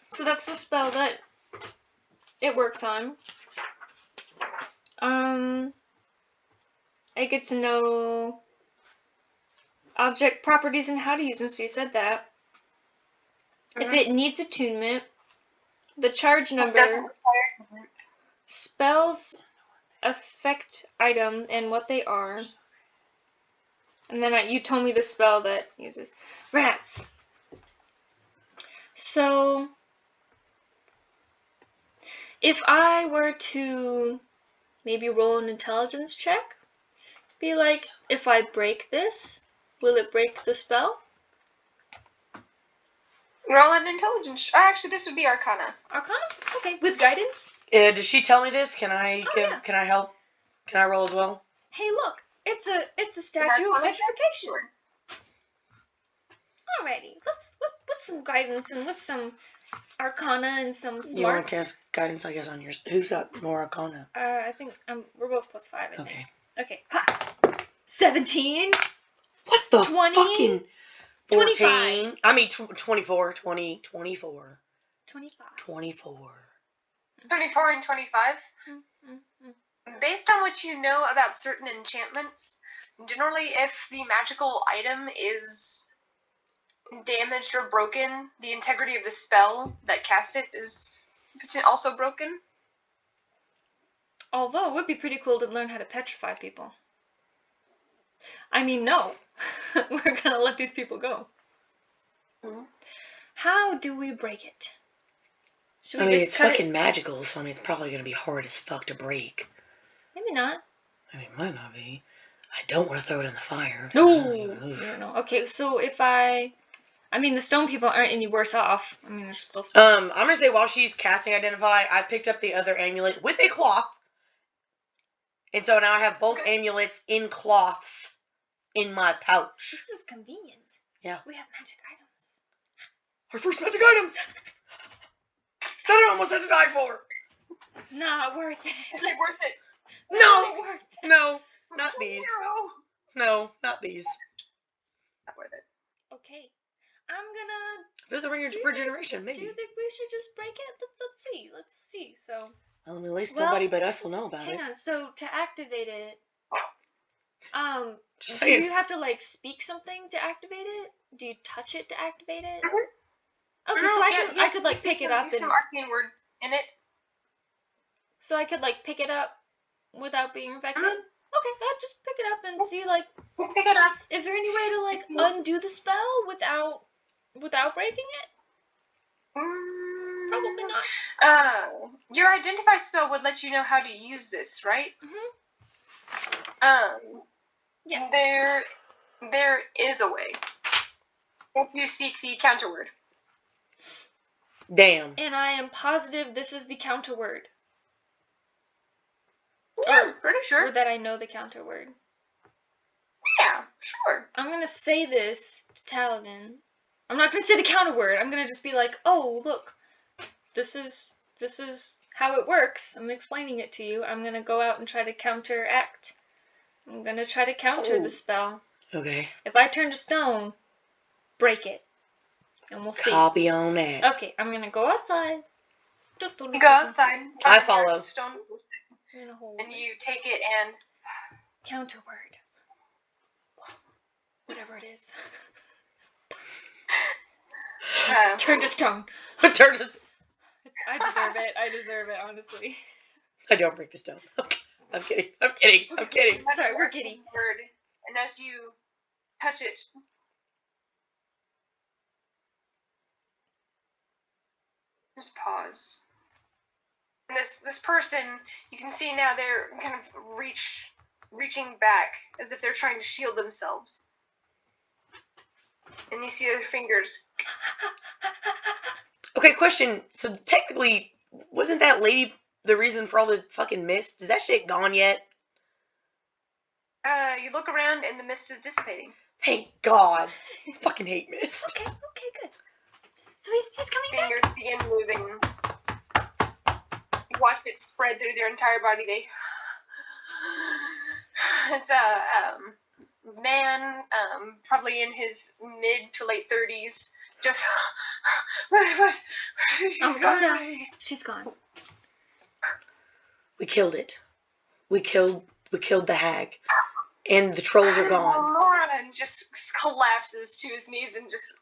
So that's the spell that it works on. I get to know object properties and how to use them. So you said that. If it needs attunement, the charge number, spells, effect item, and what they are. And then you told me the spell that uses rats. So, if I were to maybe roll an intelligence check, be like, if I break this, will it break the spell? Roll an intelligence. Actually, this would be Arcana. Arcana? Okay, with guidance? Does she tell me this? Can I yeah. Can I help? Can I roll as well? Hey, look, it's a statue of Arcana check? petrification. Alrighty, let's guidance and with some arcana and some smarts. You want to cast guidance, I guess, on yours. Who's got more arcana? I think we're both +5, I think. Okay. Okay. Ha! 17. What the 20, fucking 14? 25. I mean, 24. 20, 24. 25. 24. 24 and 25. Mm. Based on what you know about certain enchantments, generally if the magical item is damaged or broken, the integrity of the spell that cast it is also broken. Although it would be pretty cool to learn how to petrify people. I mean, no. We're gonna let these people go. Mm-hmm. How do we break it? Should we I mean, just it's cut fucking it? magical, so I mean, it's probably going to be hard as fuck to break. Maybe not. I mean, it might not be. I don't want to throw it in the fire. No. Okay, so if I mean, the stone people aren't any worse off. I mean, they're still stone. I'm gonna say while she's casting Identify, I picked up the other amulet with a cloth. And so now I have both amulets in cloths in my pouch. This is convenient. Yeah. We have magic items. Our first magic items! That I almost had to die for! Not worth it. Is it worth it? No! Not worth it. No, not these. No, not these. Not worth it. Okay. I'm gonna... There's a ring for generation, maybe. Do you think we should just break it? Let's see. So... Well, I mean, at least Well, nobody but us will know about hang it. on. So, to activate it... Just do saying. you have to, like, speak something to activate it? Do you touch it to activate it? Mhm. Okay, so I could like, use pick it some- up use and... some arcane words in it. So I could, like, pick it up without being infected? Mhm. Okay, so I'll just pick it up and see, like... Pick it up. Is there any way to, like, undo the spell without breaking it? Probably not. Your identify spell would let you know how to use this, right? Yes. There is a way. If you speak the counter word. Damn. And I am positive this is the counter word. Yeah, pretty sure. Or that I know the counter word. Yeah, sure. I'm gonna say this to Talavin. I'm not gonna say the counter word. I'm gonna just be like, oh, look. This is how it works. I'm explaining it to you. I'm gonna go out and try to counteract. I'm gonna try to counter the spell. Okay. If I turn to stone, break it. And we'll see. Copy on that. Okay, I'm gonna go outside. You go outside. I find the follow. nearest stone, I'm gonna hold and it. you take it and Counter word. Whatever it is. Turn to stone. Turn to... I deserve it. I deserve it, honestly. I don't break the stone. Okay. I'm kidding. I'm kidding. I'm kidding. Sorry, we're kidding. word, and as you touch it, just pause. And this person, you can see now they're kind of reaching back as if they're trying to shield themselves. And you see their fingers. Okay, question. So technically, wasn't that lady the reason for all this fucking mist? Is that shit gone yet? You look around and the mist is dissipating. Thank God. Fucking hate mist. Okay, good. So he's coming back. Fingers begin moving. You watch it spread through their entire body. It's a man, probably in his mid to late 30s, just she's Calm down. gone. She's gone. We killed it. We killed the hag. And the trolls are gone. Nora just collapses to his knees and just.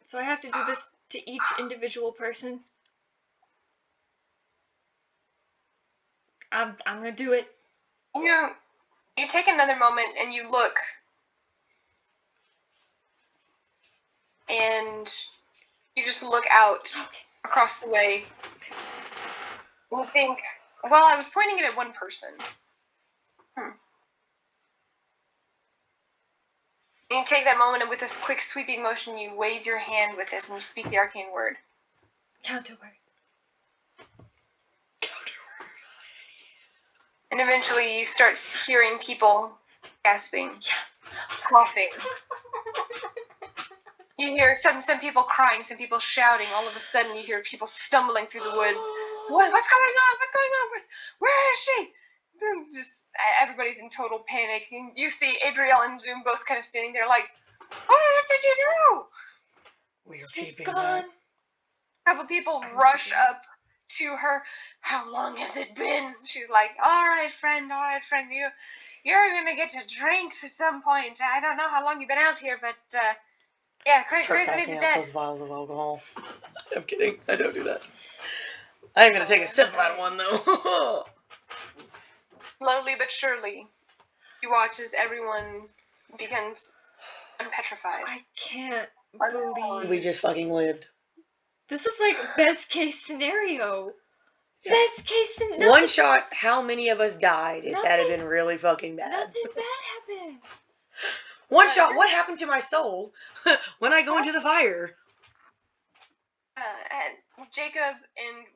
So I have to do this to each individual person. I'm gonna do it. You take another moment and you look, and you just look out across the way. And you think, well, I was pointing it at one person. And you take that moment, and with this quick sweeping motion, you wave your hand with this, and you speak the arcane word. Counter word. And eventually, you start hearing people gasping, Yes. coughing. You hear some people crying, some people shouting. All of a sudden, you hear people stumbling through the woods. What's going on? What's going on? Where is she? Then just everybody's in total panic. You see Adriel and Zoom both kind of standing there, like, "What did you do?" We're She's keeping gone. A couple people rush up to her. "How long has it been?" She's like, all right, friend. You're gonna get to drinks at some point. I don't know how long you've been out here, but yeah, Start Grizzly's passing out dead." those vials of alcohol. I'm kidding. I don't do that. I am gonna take a sip out of one though. Slowly but surely, you watch as everyone becomes unpetrified. I can't Oh, believe We just fucking lived. this is like best case scenario. Yeah. Best case scenario. One shot, how many of us died if that had Nothing- been really fucking bad? Nothing bad happened. One shot, what happened to my soul when I go into the fire? And Jacob and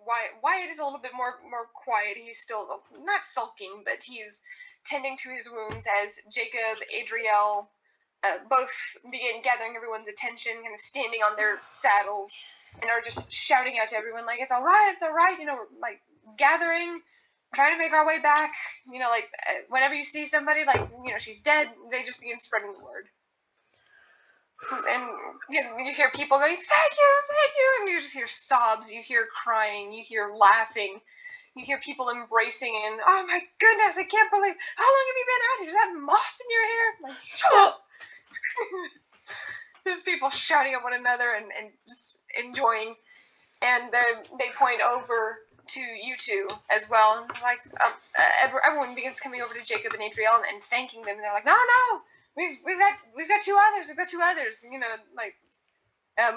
Wyatt is a little bit more quiet. He's still not sulking, but he's tending to his wounds as Jacob, Adriel, both begin gathering everyone's attention, kind of standing on their saddles, and are just shouting out to everyone like, it's all right, you know, like gathering, trying to make our way back, you know, like whenever you see somebody, like, you know, she's dead, they just begin spreading the word. And you hear people going, thank you, and you just hear sobs, you hear crying, you hear laughing, you hear people embracing, and oh my goodness, I can't believe, how long have you been out here? Is that moss in your hair? Like, shut up! There's people shouting at one another and just enjoying, and then they point over to you two as well, and like everyone begins coming over to Jacob and Adriel and thanking them, and they're like, no, we've got two others, you know, like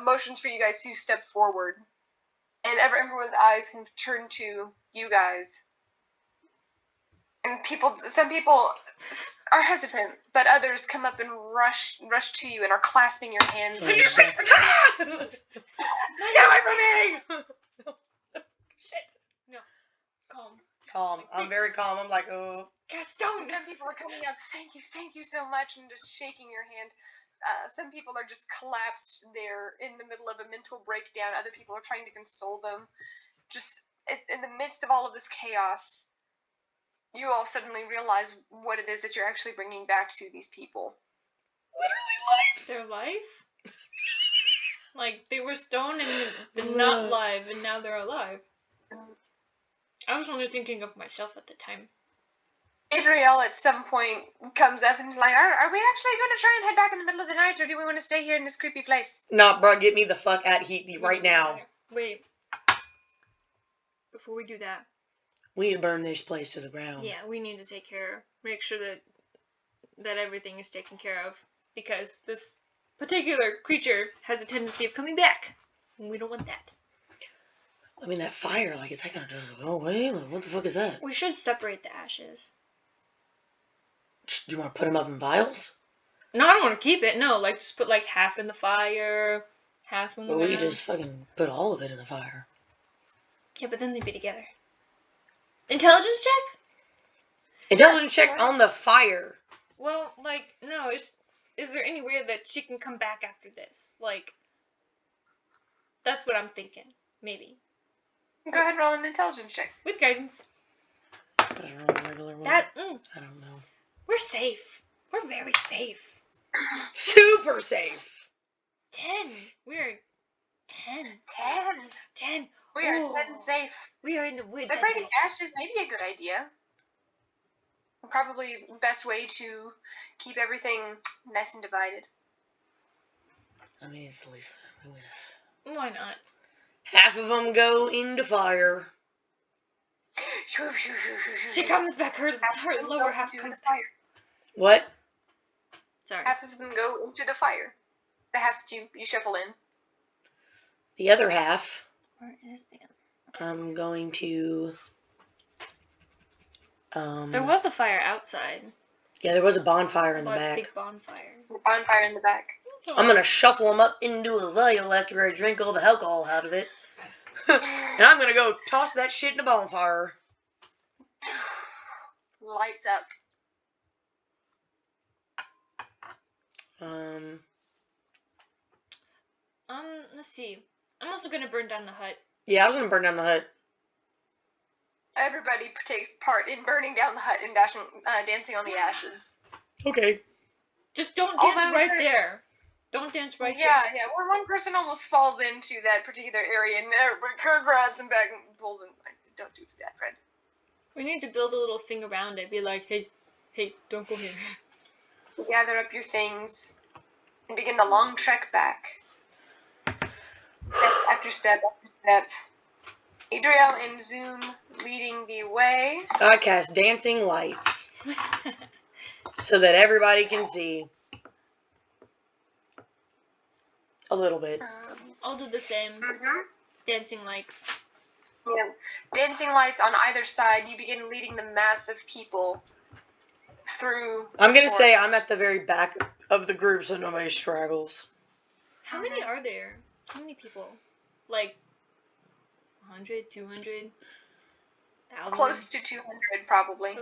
motions for you guys to step forward, and everyone's eyes kind of turn to you guys, and some people are hesitant, but others come up and rush to you and are clasping your hands. Oh, Shit! Get away from me! Shit. No. Calm. Calm. I'm very calm. I'm like, oh. Gaston! Some people are coming up, thank you so much, and just shaking your hand. Some people are just collapsed there in the middle of a mental breakdown. Other people are trying to console them. Just in the midst of all of this chaos, you all suddenly realize what it is that you're actually bringing back to these people. Their life? Like, they were stoned and they're not live, and now they're alive. I was only thinking of myself at the time. Adriel at some point comes up and is like, are we actually going to try and head back in the middle of the night, or do we want to stay here in this creepy place? Nah, bro, get me the fuck out of here right now. Wait. Before we do that. We need to burn this place to the ground. Yeah, we need to make sure that everything is taken care of, because this particular creature has a tendency of coming back, and we don't want that. I mean, that fire, like, is that gonna just go away? Like, what the fuck is that? We should separate the ashes. Do you want to put them up in vials? No, I don't want to keep it. No, like, just put like half in the fire, half in the Or we ground. could just fucking put all of it in the fire. Yeah, but then they'd be together. Intelligence check? Intelligence check on the fire. Well, like, no, is there any way that she can come back after this? Like, that's what I'm thinking. Maybe. Go ahead and roll an intelligence check. With guidance. Just roll a regular one. I don't know. we're safe. We're very safe. Super safe. 10. We're 10. 10. 10. We are Ooh. 10 safe. We are in the woods. Separating ashes may be a good idea. Probably best way to keep everything nice and divided. I mean, it's the least. Why not? Half of them go into fire. She comes back. Her lower half to comes the back. fire. What? Sorry. Half of them go into the fire. The half that you shuffle in. The other half, Where is the I'm going to. There was a fire outside. Yeah, there was a bonfire in the Like back. big bonfire. The bonfire in the back. I'm gonna shuffle them up into a vial after I drink all the alcohol out of it. And I'm gonna go toss that shit in the bonfire. Lights up. Let's see. I'm also gonna burn down the hut. Yeah, I was gonna burn down the hut. Everybody takes part in burning down the hut and dancing on the ashes. Okay. Just don't Although dance right there- there. Don't dance right Yeah, where one person almost falls into that particular area and everybody grabs him back and pulls him. Don't do that, Fred. there. We need to build a little thing around it. Be like, hey, don't go here. Gather up your things and begin the long trek back. Step after step after step. Adriel and Zoom leading the way. I cast dancing lights so that everybody can see. A little bit. I'll do the same. Dancing lights. Yeah. Dancing lights on either side. You begin leading the mass of people through. I'm gonna the say forest. I'm at the very back of the group so nobody straggles. How many are there? How many people? Like 100, 200, 1,000? Close to 200, probably.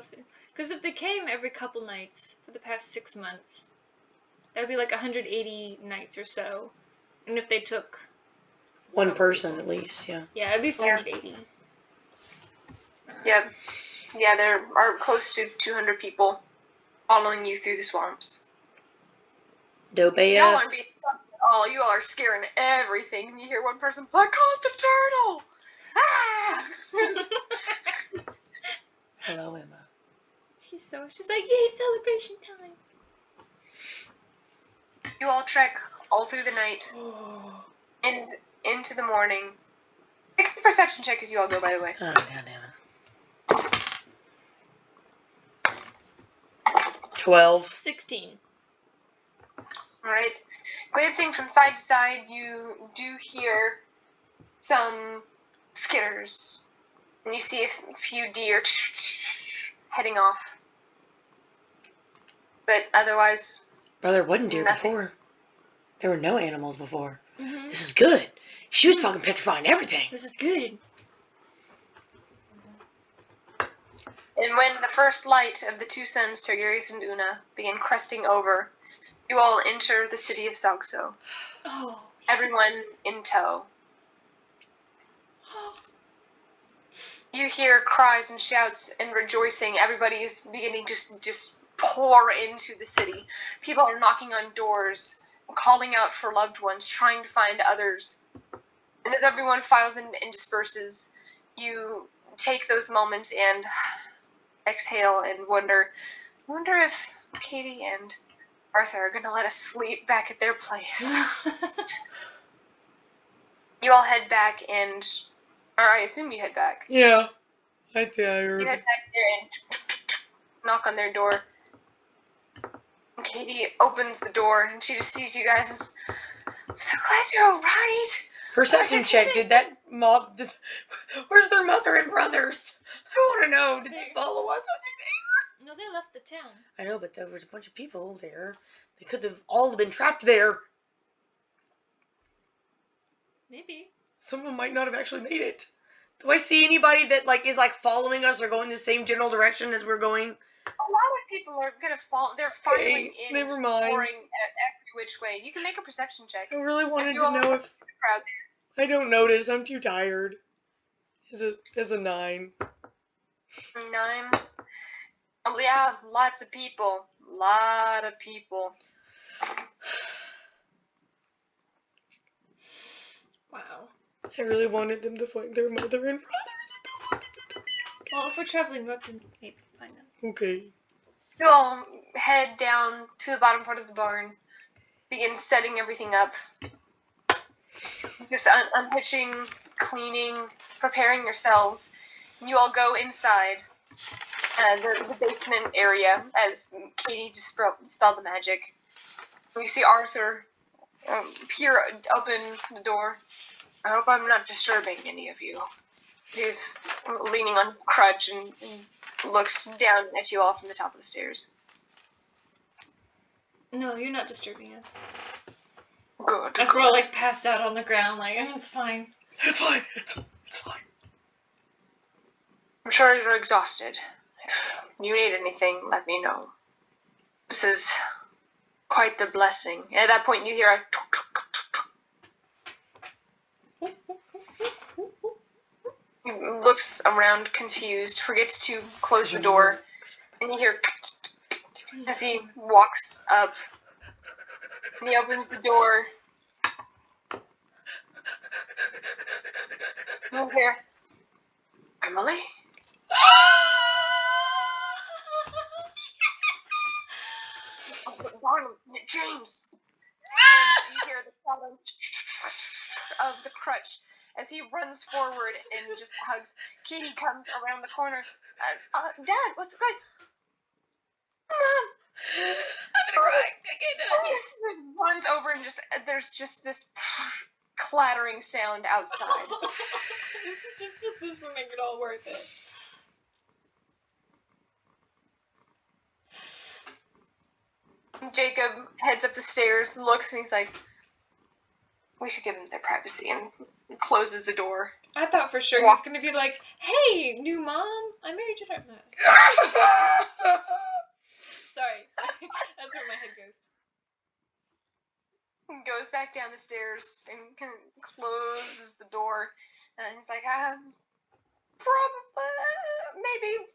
Because if they came every couple nights for the past 6 months, that would be like 180 nights or so. And if they took... One person at least, yeah. Yeah, at least 180. Yep. Yeah, there are close to 200 people following you through the swamps. Dope Y'all AF. aren't being stopped at all. You all are scaring everything. And you hear one person, I caught the turtle! Ah! Hello, Emma. She's like, yay, celebration time. You all trek all through the night and into the morning. Make a perception check as you all go, by the way. Oh, goddammit. 12. 16. Alright. Glancing from side to side, you do hear some skitters. And you see a few deer heading off. But otherwise, Brother, wasn't deer Nothing. before. There were no animals before. Mm-hmm. This is good. She was fucking petrifying everything. This is good. and when the first light of the two suns, Tergarius and Una, begin cresting over, you all enter the city of Sogso. Oh. Everyone in tow. You hear cries and shouts and rejoicing. Everybody is beginning to just pour into the city. People are knocking on doors, calling out for loved ones, trying to find others. And as everyone files in and disperses, you take those moments and exhale and wonder if Katie and Arthur are going to let us sleep back at their place. You all head back and... Or I assume you head back. Yeah. I think I You heard. head back there and knock on their door. And Katie opens the door and she just sees you guys and... I'm so glad you're alright! Perception check. Did that mob... Where's their mother and brothers? I want to know. Did they follow us? No, they left the town. I know, but there was a bunch of people there. They could have all been trapped there. Maybe. Some of them might not have actually made it. Do I see anybody that is following us or going the same general direction as we're going? A lot of people are gonna fall. They're filing Okay, in, never just mind. pouring every which way. You can make a perception check. I really wanted you to all know if... the crowd. I don't notice. I'm too tired. Is a 9. 9. Oh, yeah, lots of people. Lot of people. Wow. I really wanted them to find their mother and brothers. Well, if we're traveling north, then maybe we can find them. Okay. You all head down to the bottom part of the barn, begin setting everything up. Just unhitching, cleaning, preparing yourselves. You all go inside the basement area as Katie just spelled the magic. You see Arthur peer open the door. I hope I'm not disturbing any of you. He's leaning on his crutch and looks down at you all from the top of the stairs. No, you're not disturbing us. Good. As we're all passed out on the ground, it's fine. It's fine. It's fine. I'm sure you're exhausted. If you need anything, let me know. This is quite the blessing. At that point, you hear a tuk, tuk, tuk, tuk, tuk. looks around confused, forgets to close the door, and you hear as he walks up. And he opens the door. Move here. Emily? Barnum, James! And you hear the sound of the crutch as he runs forward and just hugs. Katie comes around the corner. Dad, what's going on? Mom! I'm gonna cry. I can't. Just runs over and there's just this clattering sound outside. This will make it all worth it. Jacob heads up the stairs, looks, and he's like, we should give them their privacy, and closes the door. I thought for sure he was gonna be like, hey, new mom, I married your daughter. Sorry. That's where my head goes. He goes back down the stairs and kind of closes the door. And he's like, probably, maybe,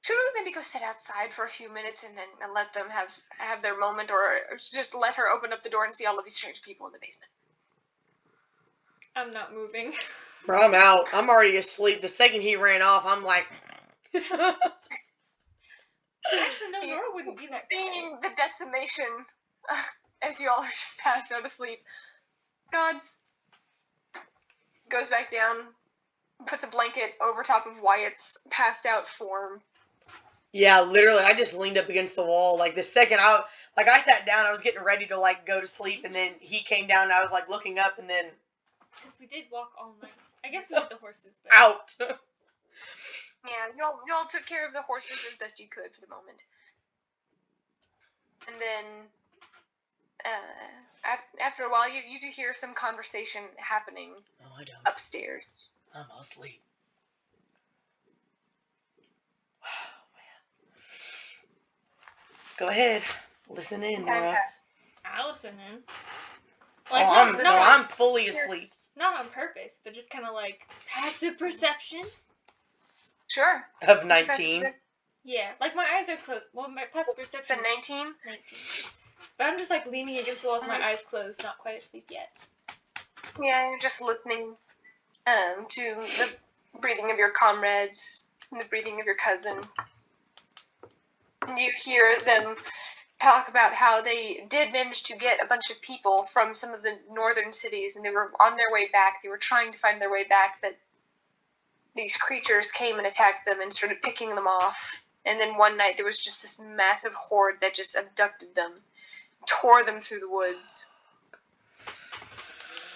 should we maybe go sit outside for a few minutes and then let them have their moment, or just let her open up the door and see all of these strange people in the basement? I'm not moving. Bro, I'm out. I'm already asleep. The second he ran off, I'm like... Actually, no, Nora wouldn't be that Seeing the decimation as you all are just passed out asleep, nods, goes back down, puts a blanket over top of Wyatt's passed out form. Yeah, literally, I just leaned up against the wall. Like, the second I sat down, I was getting ready to, like, go to sleep, and then he came down, and I was, like, looking up, and then... Because we did walk all night. I guess we did the horses, but... Out! Yeah, y'all took care of the horses as best you could for the moment. And then, after a while, you do hear some conversation happening No, I don't. upstairs. I'm asleep. Go ahead. Listen in, Nora. I'll listen in. Oh, Like, I'm fully asleep. not on purpose, but just kind of like passive perception. Sure. Of 19. Yeah, like my eyes are closed. Well, my passive It's perception a is 19? 19. But I'm just like leaning against the wall with my eyes closed, not quite asleep yet. Yeah, you're just listening to the breathing of your comrades and the breathing of your cousin. And you hear them talk about how they did manage to get a bunch of people from some of the northern cities, and they were on their way back. They were trying to find their way back, but these creatures came and attacked them and started picking them off. And then one night there was just this massive horde that just abducted them, tore them through the woods.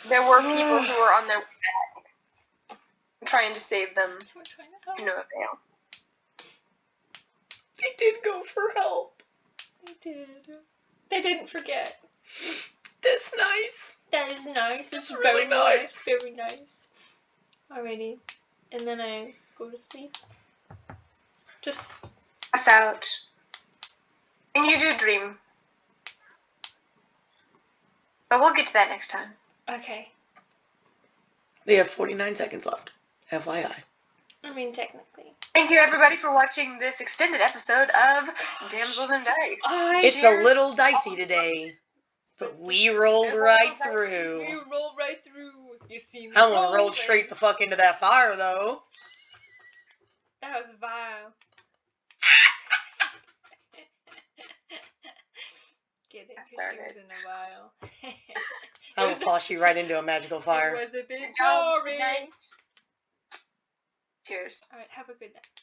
There were people who were on their way back, trying to save them, We're trying to help. to no avail. They did go for help. They did. They didn't forget. That's nice. That is nice. It's really very nice. nice. Very nice. Alrighty. And then I go to sleep. Just Pass out. And you do dream. But we'll get to that next time. okay. We have 49 seconds left. FYI. I mean, technically. Thank you, everybody, for watching this extended episode of Damsels and Dice. It's a little dicey today, but we rolled There's a right little through. We roll right through. You see me I almost rolling. rolled straight the fuck into that fire, though. That was vile. Get it? Because she was in a while. I will toss you right into a magical fire. It was a bit Good job. Good jarring. night. Cheers. Alright, have a good night.